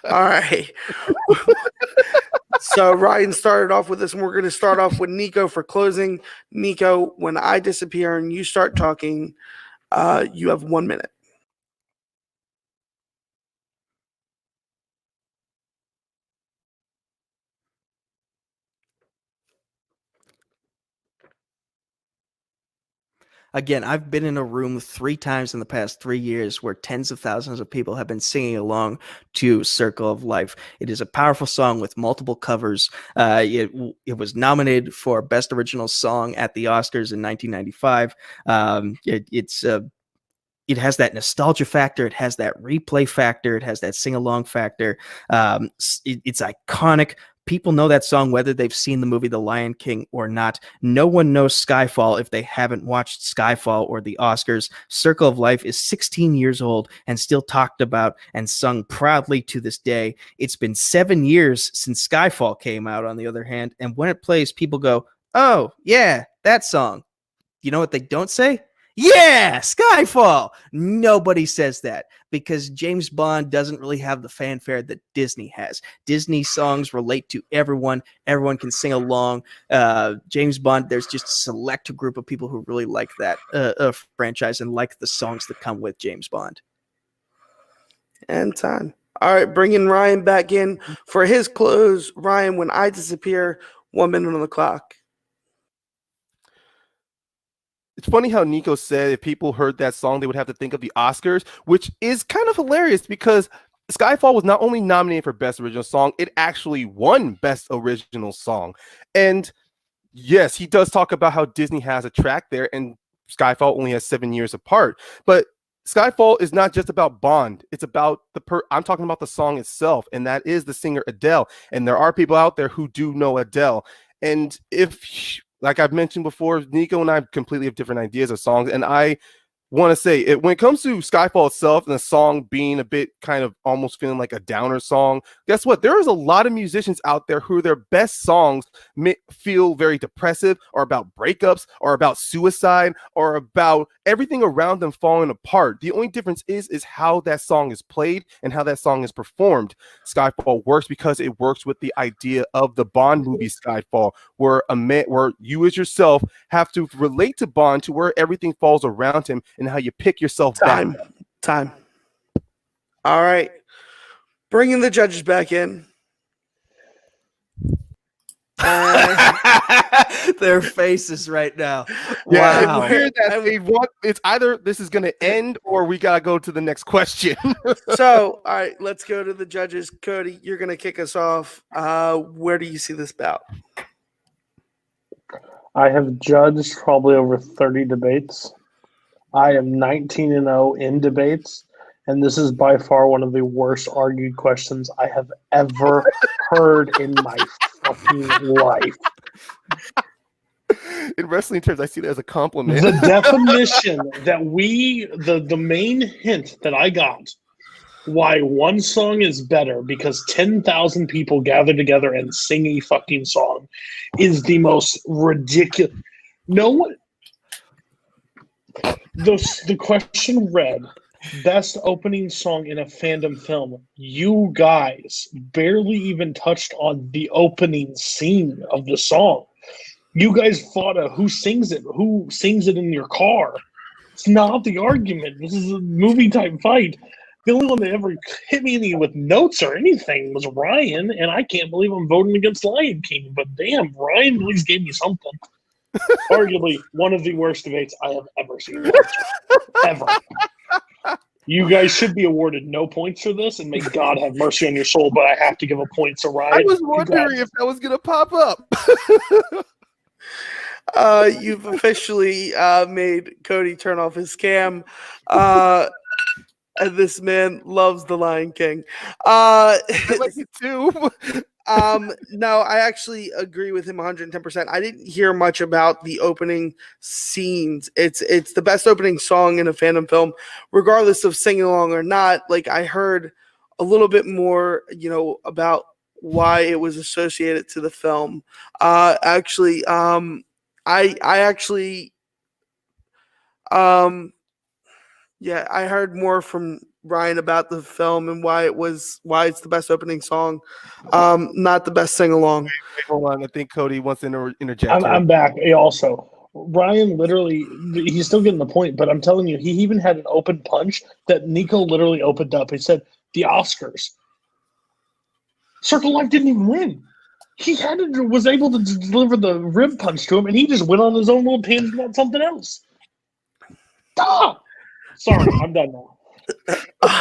All right. So Ryan started off with this, and we're going to start off with Nico for closing. Nico, when I disappear and you start talking, you have 1 minute. Again, I've been in a room 3 times in the past 3 years where tens of thousands of people have been singing along to Circle of Life. It is a powerful song with multiple covers. It was nominated for Best Original Song at the Oscars in 1995. It has that nostalgia factor. It has that replay factor. It has that sing-along factor. It's iconic. People know that song whether they've seen the movie The Lion King or not. No one knows Skyfall if they haven't watched Skyfall or the Oscars. Circle of Life is 16 years old and still talked about and sung proudly to this day. It's been 7 years since Skyfall came out, on the other hand, and when it plays, people go, "Oh, yeah, that song." You know what they don't say? Yeah, Skyfall. Nobody says that because James Bond doesn't really have the fanfare that Disney has. Disney songs relate to everyone. Everyone can sing along. James Bond, there's just a select group of people who really like that franchise and like the songs that come with James Bond. And time. All right, bringing Ryan back in for his close. Ryan, when I disappear, 1 minute on the clock. It's funny how Nico said if people heard that song, they would have to think of the Oscars, which is kind of hilarious because Skyfall was not only nominated for Best Original Song, it actually won Best Original Song. And yes, he does talk about how Disney has a track there and Skyfall only has 7 years apart. But Skyfall is not just about Bond. It's about I'm talking about the song itself, and that is the singer Adele. And there are people out there who do know Adele. And like I've mentioned before, Nico and I completely have different ideas of songs, and I want to say it when it comes to Skyfall itself and the song being a bit kind of almost feeling like a downer song. Guess what? There is a lot of musicians out there who their best songs feel very depressive, or about breakups, or about suicide, or about everything around them falling apart. The only difference is how that song is played and how that song is performed. Skyfall works because it works with the idea of the Bond movie Skyfall, where where you as yourself have to relate to Bond, to where everything falls around him and how you pick yourself back. Time. All right. Bringing the judges back in. Their faces right now. Yeah, Wow. It's either this is going to end or we got to go to the next question. So, all right, let's go to the judges. Cody, you're going to kick us off. Where do you see this bout? I have judged probably over 30 debates. I am 19-0 in debates, and this is by far one of the worst argued questions I have ever heard in my fucking life. In wrestling terms, I see that as a compliment. The definition that the main hint that I got why one song is better because 10,000 people gather together and sing a fucking song is the most ridiculous. No one. The question read, best opening song in a fandom film. You guys barely even touched on the opening scene of the song. You guys fought who sings it in your car. It's not the argument. This is a movie type fight. The only one that ever hit me with notes or anything was Ryan, and I can't believe I'm voting against Lion King. But damn, Ryan at least gave me something. Arguably one of the worst debates I have ever seen. Ever. You guys should be awarded no points for this, and may God have mercy on your soul, but I have to give a point to Ryan. I was wondering if that was going to pop up. You've officially made Cody turn off his cam. And this man loves the Lion King. I like it too. No, I actually agree with him 110%. I didn't hear much about the opening scenes. It's the best opening song in a fandom film, regardless of singing along or not. Like, I heard a little bit more, about why it was associated to the film. I heard more from Ryan about the film and why it's the best opening song, not the best sing along. Wait, hold on, I think Cody wants to interject. I'm back. Also, Ryan literally, he's still getting the point, but I'm telling you, he even had an open punch that Nico literally opened up. He said, "The Oscars." Circle Life didn't even win. He was able to deliver the rib punch to him, and he just went on his own little tangent about something else. Sorry, I'm done now.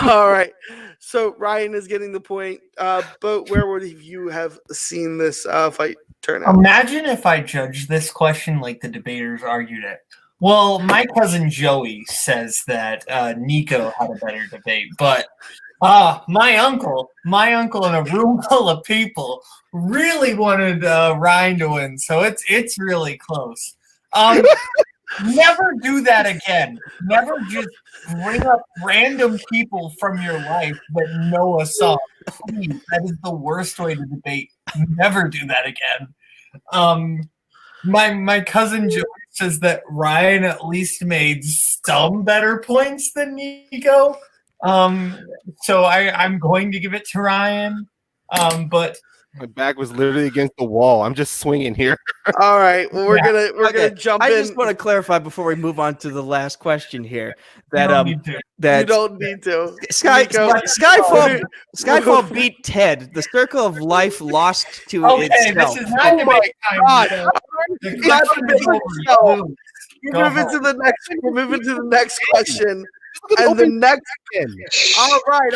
All right. So Ryan is getting the point. But where would you have seen this fight turn out? Imagine if I judged this question like the debaters argued it. Well, my cousin Joey says that Nico had a better debate, but my uncle in a room full of people really wanted Ryan to win, so it's really close. Never do that again. Never just bring up random people from your life that know a song. Please, that is the worst way to debate. Never do that again. My cousin Joey says that Ryan at least made some better points than Nico. So I'm going to give it to Ryan. But my back was literally against the wall. I'm just swinging here. All right. Well, we're gonna jump in. I just want to clarify before we move on to the last question here that you don't need to. Skyfall beat Ted. The Circle of Life lost to itself. This is not debate time. We're moving to the next question. And the next All right.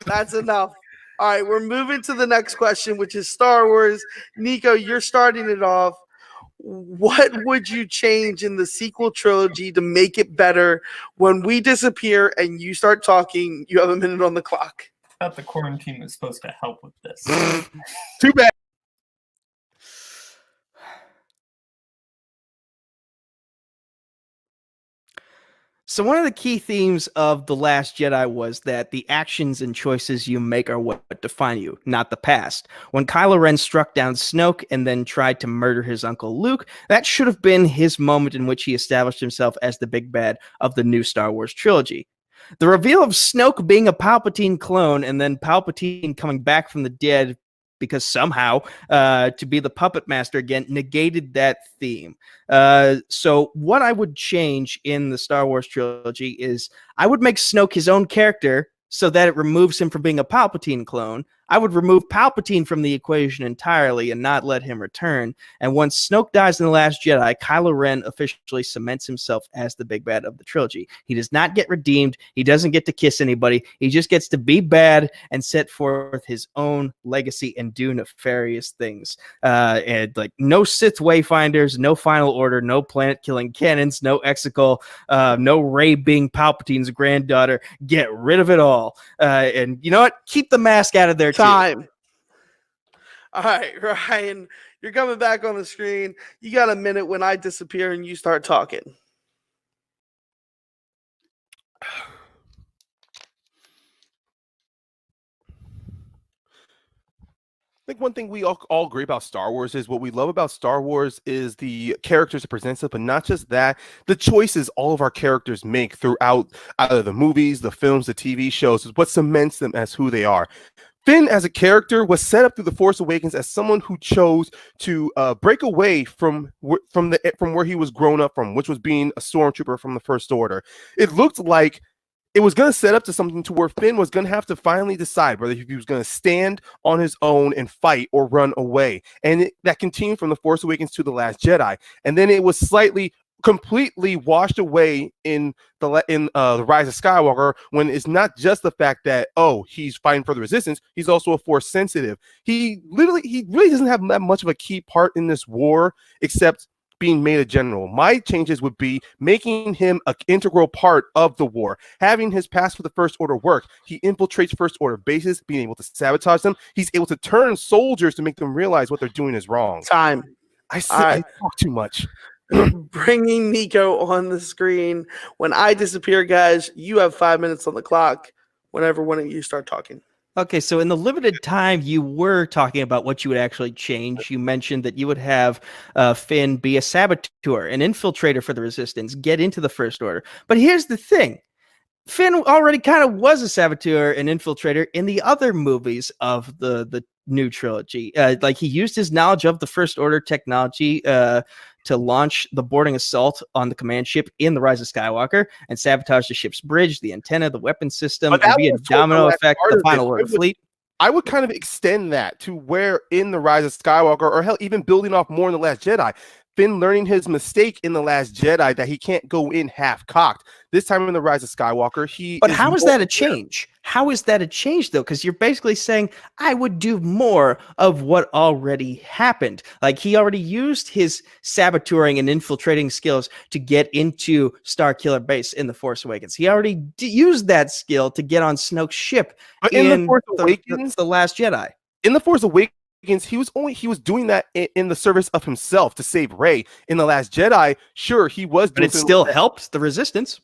That's enough. All right, we're moving to the next question, which is Star Wars. Nico, you're starting it off. What would you change in the sequel trilogy to make it better? When we disappear and you start talking, you have a minute on the clock. I thought the quarantine was supposed to help with this. Too bad. So one of the key themes of The Last Jedi was that the actions and choices you make are what define you, not the past. When Kylo Ren struck down Snoke and then tried to murder his uncle Luke, that should have been his moment in which he established himself as the big bad of the new Star Wars trilogy. The reveal of Snoke being a Palpatine clone and then Palpatine coming back from the dead because somehow to be the puppet master again negated that theme. So what I would change in the Star Wars trilogy is I would make Snoke his own character so that it removes him from being a Palpatine clone. I would remove Palpatine from the equation entirely and not let him return. And once Snoke dies in The Last Jedi, Kylo Ren officially cements himself as the big bad of the trilogy. He does not get redeemed. He doesn't get to kiss anybody. He just gets to be bad and set forth his own legacy and do nefarious things. And like no Sith Wayfinders, no Final Order, no planet-killing cannons, no Exegol, no Rey being Palpatine's granddaughter. Get rid of it all. And you know what? Keep the mask out of there. Time. All right, Ryan, you're coming back on the screen. You got a minute when I disappear and you start talking. I think one thing we all agree about Star Wars is what we love about Star Wars is the characters it presents us, but not just that, the choices all of our characters make throughout either the movies, the films, the TV shows is what cements them as who they are. Finn as a character was set up through The Force Awakens as someone who chose to break away from where he was grown up from, which was being a stormtrooper from the First Order. It looked like it was going to set up to something to where Finn was going to have to finally decide whether he was going to stand on his own and fight or run away. And that continued from The Force Awakens to The Last Jedi. And then it was completely washed away in the Rise of Skywalker, when it's not just the fact that he's fighting for the Resistance, he's also a Force sensitive. He really doesn't have that much of a key part in this war except being made a general. My changes would be making him an integral part of the war, having his past for the First Order work. He infiltrates First Order bases, being able to sabotage them. He's able to turn soldiers to make them realize what they're doing is wrong. Time. I talk too much. Bringing Nico on the screen. When I disappear, guys, you have 5 minutes on the clock whenever one of you start talking. Okay, so in the limited time you were talking about what you would actually change, you mentioned that you would have Finn be a saboteur, an infiltrator for the Resistance, get into the First Order. But here's the thing. Finn already kind of was a saboteur and infiltrator in the other movies of the new trilogy. Like he used his knowledge of the First Order technology to launch the boarding assault on the command ship in The Rise of Skywalker and sabotage the ship's bridge, the antenna, the weapon system, and via domino effect, the Final Order fleet. I would kind of extend that to where in The Rise of Skywalker, or hell, even building off more in The Last Jedi, Finn learning his mistake in The Last Jedi that he can't go in half-cocked. This time in The Rise of Skywalker, But how is that a change? How is that a change, though? Because you're basically saying, I would do more of what already happened. Like, he already used his saboteuring and infiltrating skills to get into Starkiller Base in The Force Awakens. He already used that skill to get on Snoke's ship in The Force Awakens, The Last Jedi. In The Force Awakens, he was doing that in the service of himself to save Rey. In The Last Jedi, sure, he was doing, but it still helped the Resistance.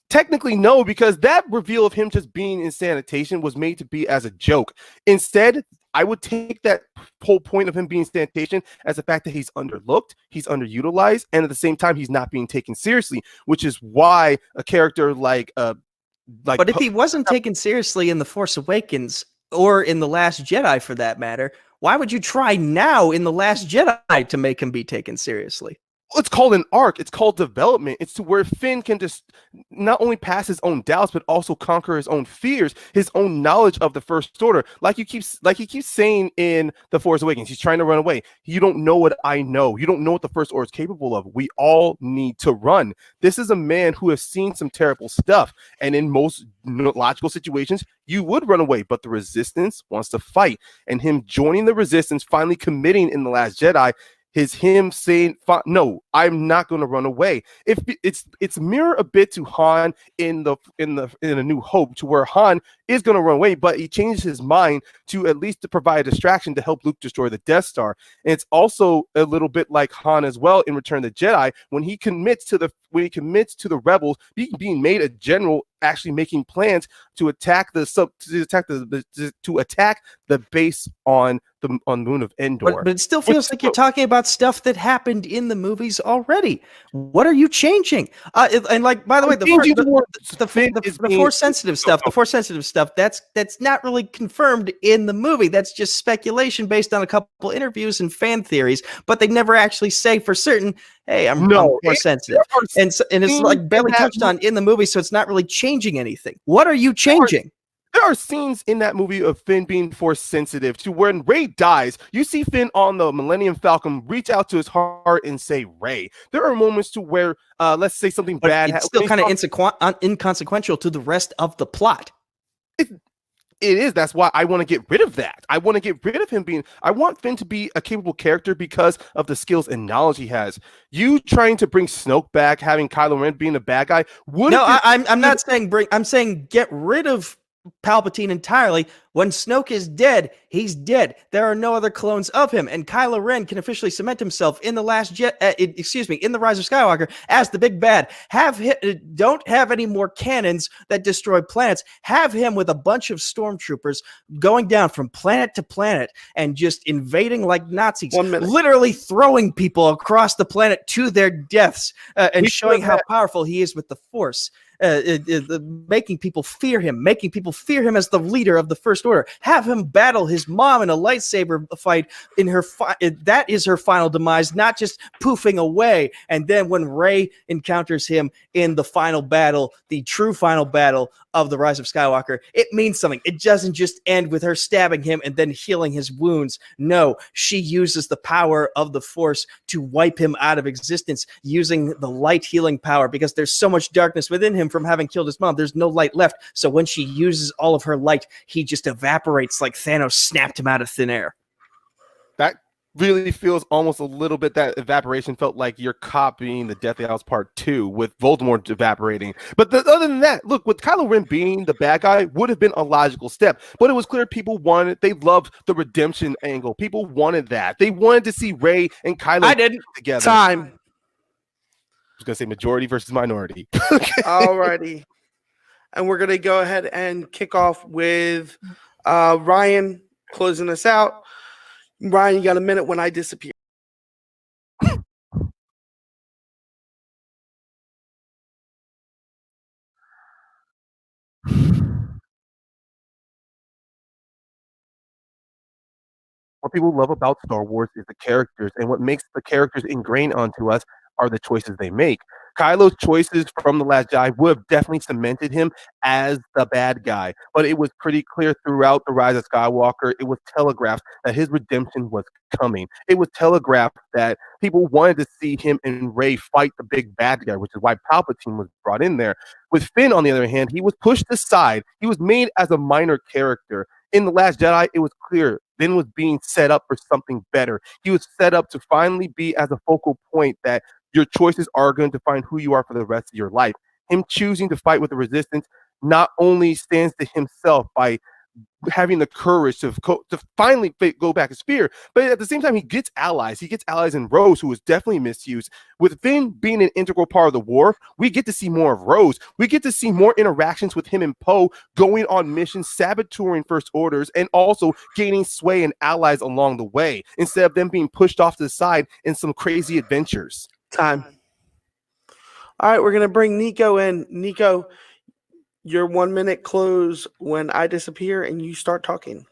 Technically, no, because that reveal of him just being in sanitation was made to be as a joke. Instead, I would take that whole point of him being in sanitation as the fact that he's underlooked, he's underutilized, and at the same time, he's not being taken seriously, which is why a character like but if he wasn't taken seriously in The Force Awakens or in The Last Jedi for that matter, why would you try now in The Last Jedi to make him be taken seriously? It's called an arc. It's called development. It's to where Finn can just not only pass his own doubts, but also conquer his own fears, his own knowledge of the First Order. Like he keeps saying in The Force Awakens, he's trying to run away. You don't know what I know. You don't know what the First Order is capable of. We all need to run. This is a man who has seen some terrible stuff, and in most logical situations, you would run away. But the Resistance wants to fight, and him joining the Resistance, finally committing in The Last Jedi, is him saying, "No, I'm not going to run away." If it's mirror a bit to Han in A New Hope, to where Han is going to run away, but he changes his mind to at least to provide a distraction to help Luke destroy the Death Star. And it's also a little bit like Han as well in Return of the Jedi when he commits to the rebels, being made a general, actually making plans to attack the base on the moon of Endor. But it still feels like you're talking about stuff that happened in the movies already. What are you changing? And like, by the way, the force sensitive stuff, that's not really confirmed in the movie. That's just speculation based on a couple interviews and fan theories, but they never actually say for certain, hey, I'm force sensitive. And it's like barely touched on in the movie, so it's not really changing anything. What are you changing? There are scenes in that movie of Finn being force sensitive to when Rey dies. You see Finn on the Millennium Falcon reach out to his heart and say Rey. There are moments to where, let's say something bad. It's still kind of inconsequential to the rest of the plot. It is. That's why I want to get rid of that. I want to get rid of him being. I want Finn to be a capable character because of the skills and knowledge he has. You trying to bring Snoke back, having Kylo Ren being a bad guy. I'm not saying bring. I'm saying get rid of Palpatine entirely. When Snoke is dead, he's dead. There are no other clones of him, and Kylo Ren can officially cement himself in the in the Rise of Skywalker as the big bad. Don't have any more cannons that destroy planets. Have him with a bunch of stormtroopers going down from planet to planet and just invading like Nazis, literally throwing people across the planet to their deaths, and showing how powerful he is with the Force. Making people fear him as the leader of the First Order. Have him battle his mom in a lightsaber fight that is her final demise, not just poofing away. And then when Rey encounters him in the final battle, the true final battle of the Rise of Skywalker, it means something. It doesn't just end with her stabbing him and then healing his wounds. No, she uses the power of the Force to wipe him out of existence using the light healing power, because there's so much darkness within him from having killed his mom. There's no light left. So when she uses all of her light, he just evaporates like Thanos snapped him out of thin air. That really feels almost a little bit, that evaporation felt like you're copying the Deathly Hallows Part 2 with Voldemort evaporating. But other than that, look, with Kylo Ren being the bad guy would have been a logical step. But it was clear people wanted, they loved the redemption angle. People wanted that. They wanted to see Rey and Kylo together. Time. I was going to say majority versus minority. Alrighty. And we're going to go ahead and kick off with Ryan closing us out. Ryan, you got a minute when I disappear. What people love about Star Wars is the characters, and what makes the characters ingrained onto us are the choices they make. Kylo's choices from The Last Jedi would have definitely cemented him as the bad guy, but it was pretty clear throughout The Rise of Skywalker, it was telegraphed that his redemption was coming. It was telegraphed that people wanted to see him and Rey fight the big bad guy, which is why Palpatine was brought in there. With Finn, on the other hand, he was pushed aside. He was made as a minor character. In The Last Jedi, it was clear Finn was being set up for something better. He was set up to finally be as a focal point that your choices are going to define who you are for the rest of your life. Him choosing to fight with the Resistance not only stands to himself by having the courage to finally go back his fear, but at the same time, he gets allies. He gets allies in Rose, who was definitely misused. With Finn being an integral part of the war, we get to see more of Rose. We get to see more interactions with him and Poe going on missions, saboteuring First Orders, and also gaining sway and allies along the way, instead of them being pushed off to the side in some crazy adventures. Time. All right, we're going to bring Nico in. Nico, your 1 minute close when I disappear and you start talking.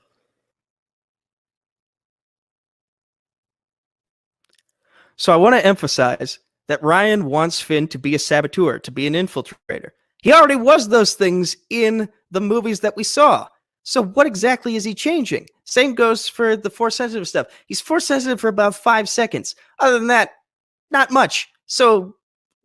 So I want to emphasize that Ryan wants Finn to be a saboteur, to be an infiltrator. He already was those things in the movies that we saw. So what exactly is he changing? Same goes for the Force sensitive stuff. He's Force sensitive for about 5 seconds. Other than that, not much. So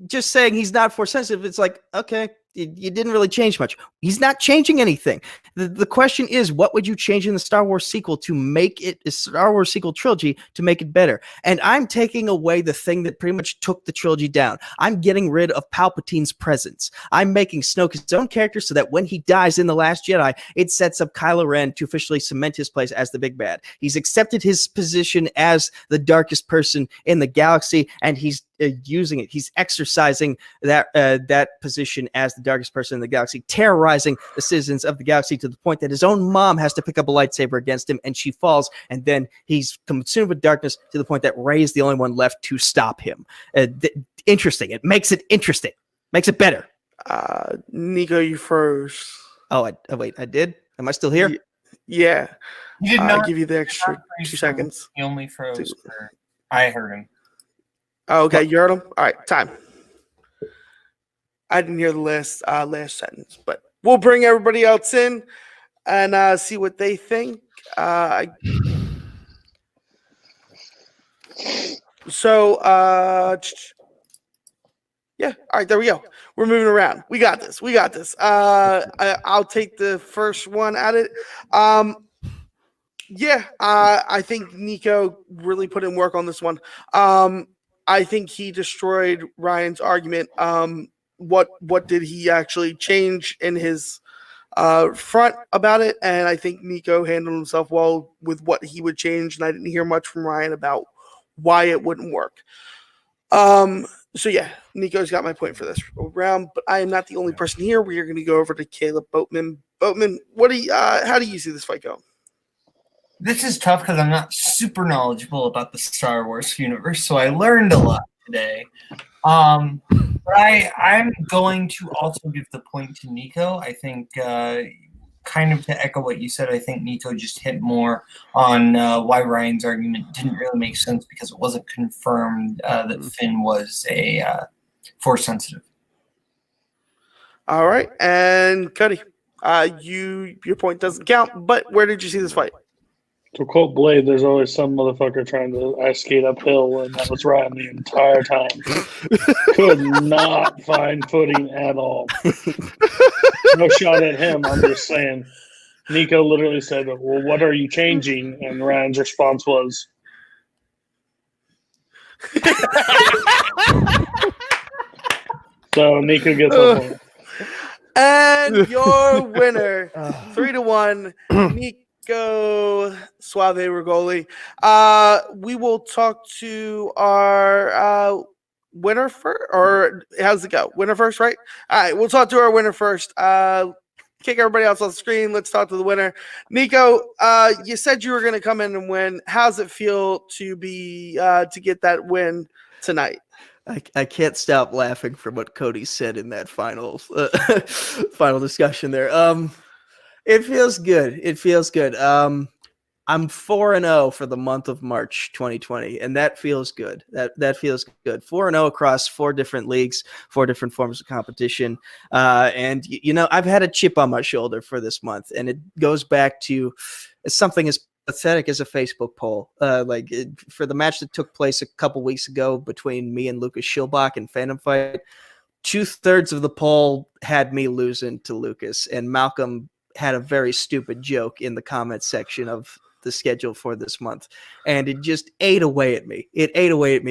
just saying he's not Force sensitive, it's like, okay, you didn't really change much. He's not changing anything. The question is, what would you change in the Star Wars sequel to make it a Star Wars sequel trilogy to make it better? And I'm taking away the thing that pretty much took the trilogy down. I'm getting rid of Palpatine's presence. I'm making Snoke his own character so that when he dies in The Last Jedi, it sets up Kylo Ren to officially cement his place as the big bad. He's accepted his position as the darkest person in the galaxy, and he's using it. He's exercising that position as the darkest person in the galaxy, terrorizing the citizens of the galaxy to the point that his own mom has to pick up a lightsaber against him, and she falls, and then he's consumed with darkness to the point that Rey is the only one left to stop him. Interesting. It makes it interesting. Makes it better. Nico, you froze. Oh, wait, I did? Am I still here? Yeah. You did not give you the extra 2 seconds. He only froze. I heard him. Oh, okay, you heard him? All right, time. I didn't hear the last sentence, but we'll bring everybody else in and see what they think. Yeah, all right, there we go. We're moving around. We got this. I'll take the first one at it. I think Nico really put in work on this one. I think he destroyed Ryan's argument. What did he actually change in his front about it? And I think Nico handled himself well with what he would change, and I didn't hear much from Ryan about why it wouldn't work. Nico's got my point for this round, but I am not the only person here. We are going to go over to Kaleb Boatman. Boatman, how do you see this fight going? This is tough because I'm not super knowledgeable about the Star Wars universe, so I learned a lot today. But I'm going to also give the point to Nico. I think, kind of to echo what you said, I think Nico just hit more on why Ryan's argument didn't really make sense because it wasn't confirmed that Finn was a Force sensitive. All right, and Cody, your point doesn't count, but where did you see this fight? To quote Blade, there's always some motherfucker trying to ice skate uphill, and that was Ryan the entire time. Could not find footing at all. No shot at him. I'm just saying. Nico literally said, well, what are you changing? And Ryan's response was, so Nico gets the point. And your winner, 3-1, Nico Suave Regoli. We will talk to our winner first, or how's it go? Winner first, right? All right, we'll talk to our winner first. Kick everybody else off the screen. Let's talk to the winner. Nico, you said you were going to come in and win. How's it feel to be to get that win tonight? I can't stop laughing from what Cody said in that final discussion there. It feels good. I'm 4-0 for the month of March 2020, and that feels good. That feels good. 4-0 across 4 different leagues, 4 different forms of competition. And I've had a chip on my shoulder for this month, and it goes back to something as pathetic as a Facebook poll. For the match that took place a couple weeks ago between me and Lucas Schilbach in Fandom Fight, 2/3 of the poll had me losing to Lucas, and Malcolm had a very stupid joke in the comment section of the schedule for this month, and it just ate away at me.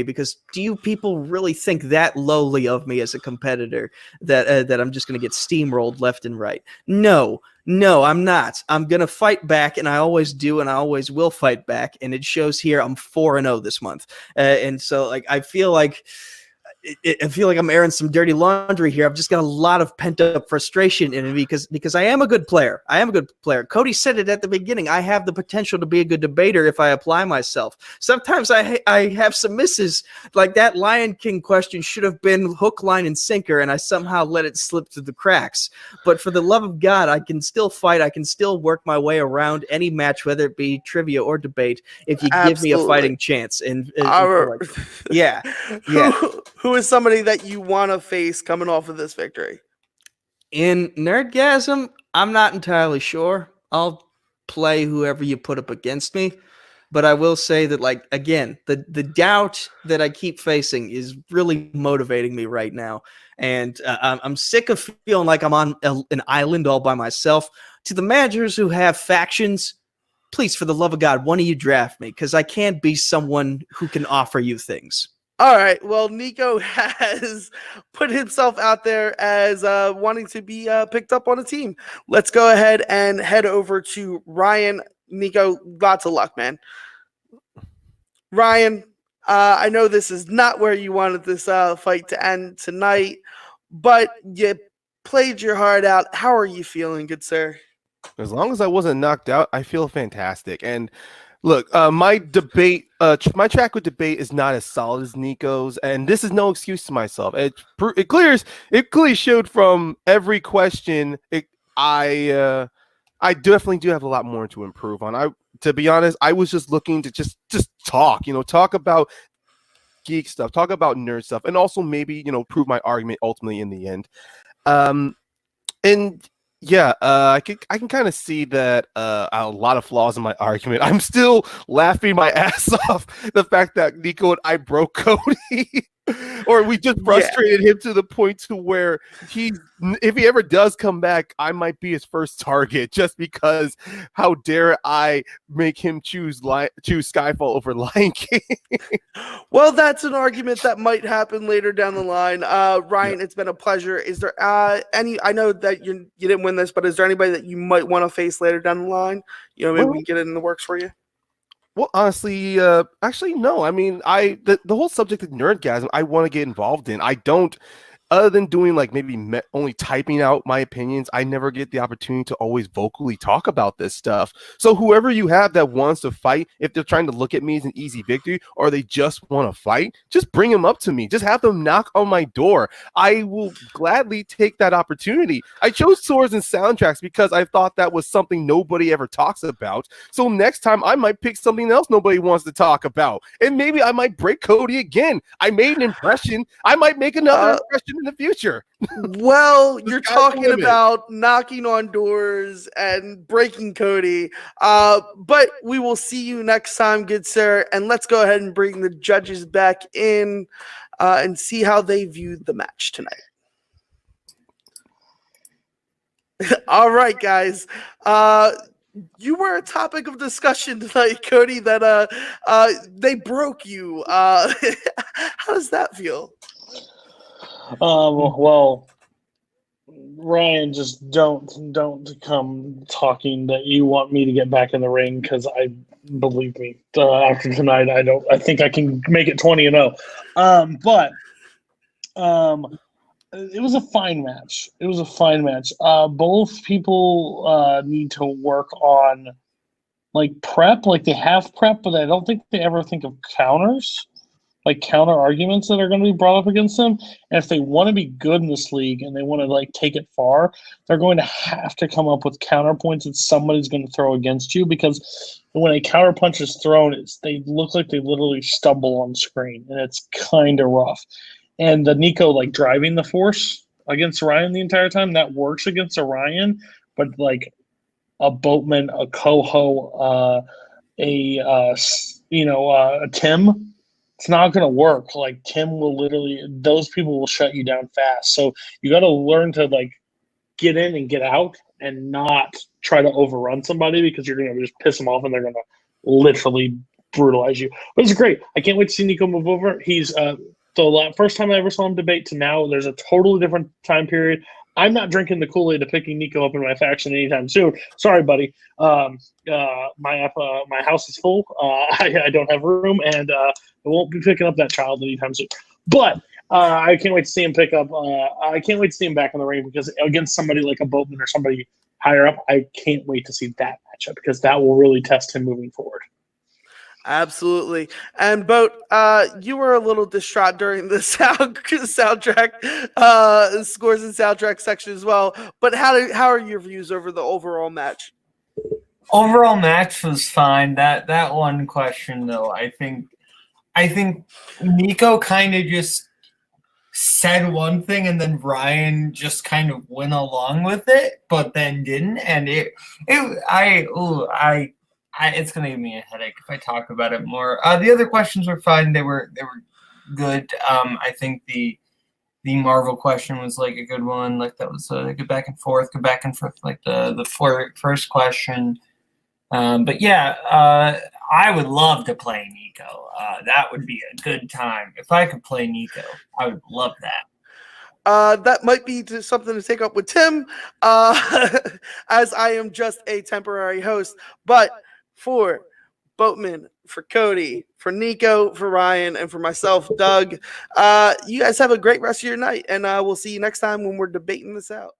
Because do you people really think that lowly of me as a competitor that I'm just going to get steamrolled left and right? No, I'm not. I'm going to fight back, and I always do, and I always will fight back, and it shows here. I'm 4-0 this month, and so I feel like I'm airing some dirty laundry here. I've just got a lot of pent up frustration in me because I am a good player. Cody said it at the beginning. I have the potential to be a good debater if I apply myself. Sometimes I have some misses, like that Lion King question should have been hook, line, and sinker, and I somehow let it slip through the cracks. But for the love of God, I can still fight. I can still work my way around any match, whether it be trivia or debate, if you give me a fighting chance. Yeah. Who is somebody that you want to face coming off of this victory? In Nerdgasm, I'm not entirely sure. I'll play whoever you put up against me. But I will say that, like, again, the doubt that I keep facing is really motivating me right now. And I'm sick of feeling like I'm on an island all by myself. To the managers who have factions, please, for the love of God, one of you draft me, because I can't be someone who can offer you things. All right. Well, Nico has put himself out there as wanting to be picked up on a team. Let's go ahead and head over to Ryan. Nico, lots of luck, man. Ryan, I know this is not where you wanted this fight to end tonight, but you played your heart out. How are you feeling, good sir? As long as I wasn't knocked out, I feel fantastic. And look, my track with debate is not as solid as Nico's, and this is no excuse to myself. It clearly showed from every question. I definitely do have a lot more to improve on. To be honest, I was just looking to just talk, talk about geek stuff, talk about nerd stuff, and also maybe, prove my argument ultimately in the end. And yeah, I can kind of see that a lot of flaws in my argument. I'm still laughing my ass off the fact that Nico and I broke Cody, or we just frustrated him to the point to where if he ever does come back, I might be his first target just because how dare I make him choose Skyfall over Lion King. Well, that's an argument that might happen later down the line. Ryan, It's been a pleasure. Is there any? I know that you didn't win this, but is there anybody that you might want to face later down the line? Maybe we can get it in the works for you. Well, honestly, actually, no. I mean, the whole subject of Nerdgasm, I want to get involved in. I don't, other than doing like maybe only typing out my opinions, I never get the opportunity to always vocally talk about this stuff. So whoever you have that wants to fight, if they're trying to look at me as an easy victory or they just want to fight, just bring them up to me. Just have them knock on my door. I will gladly take that opportunity. I chose swords and soundtracks because I thought that was something nobody ever talks about. So next time I might pick something else nobody wants to talk about. And maybe I might break Cody again. I made an impression. I might make another impression in the future. Well, you're talking about knocking on doors and breaking Cody. But we will see you next time, good sir. And let's go ahead and bring the judges back in and see how they viewed the match tonight. All right, guys. You were a topic of discussion tonight, Cody, that they broke you. How does that feel? Well, Ryan, just don't come talking that you want me to get back in the ring, because believe me, after tonight, I think I can make it 20-0. But it was a fine match. Both people need to work on like prep, like they have prep, but I don't think they ever think of counters. Like counter arguments that are going to be brought up against them. And if they want to be good in this league and they want to like take it far, they're going to have to come up with counterpoints that somebody's going to throw against you, because when a counter punch is thrown, they look like they literally stumble on screen, and it's kind of rough. And the Nico like driving the force against Ryan the entire time, that works against Ryan, but like a Boatman, a Koho, a Tim, it's not going to work. Like Tim will literally, those people will shut you down fast. So you got to learn to like get in and get out and not try to overrun somebody, because you're going to just piss them off and they're going to literally brutalize you. But it's great. I can't wait to see Nico move over. He's the first time I ever saw him debate to now, there's a totally different time period. I'm not drinking the Kool-Aid of picking Nico up in my faction anytime soon. Sorry, buddy. My house is full. I don't have room, and I won't be picking up that child anytime soon. But I can't wait to see him pick up. I can't wait to see him back in the ring, because against somebody like a Boatman or somebody higher up, I can't wait to see that matchup, because that will really test him moving forward. Absolutely. And Boat, you were a little distraught during the soundtrack scores and soundtrack section as well. But how are your views over the overall match? Overall match was fine. That one question though, I think Nico kind of just said one thing and then Ryan just kind of went along with it, but then didn't. And it's gonna give me a headache if I talk about it more. The other questions were fine. They were good. I think the Marvel question was like a good one. Like that was a good back and forth. Like the first question. But yeah, I would love to play Nico. That would be a good time. If I could play Nico, I would love that. That might be something to take up with Tim, as I am just a temporary host. But for Boatman, for Cody, for Nico, for Ryan, and for myself, Doug, you guys have a great rest of your night, and we'll see you next time when we're debating this out.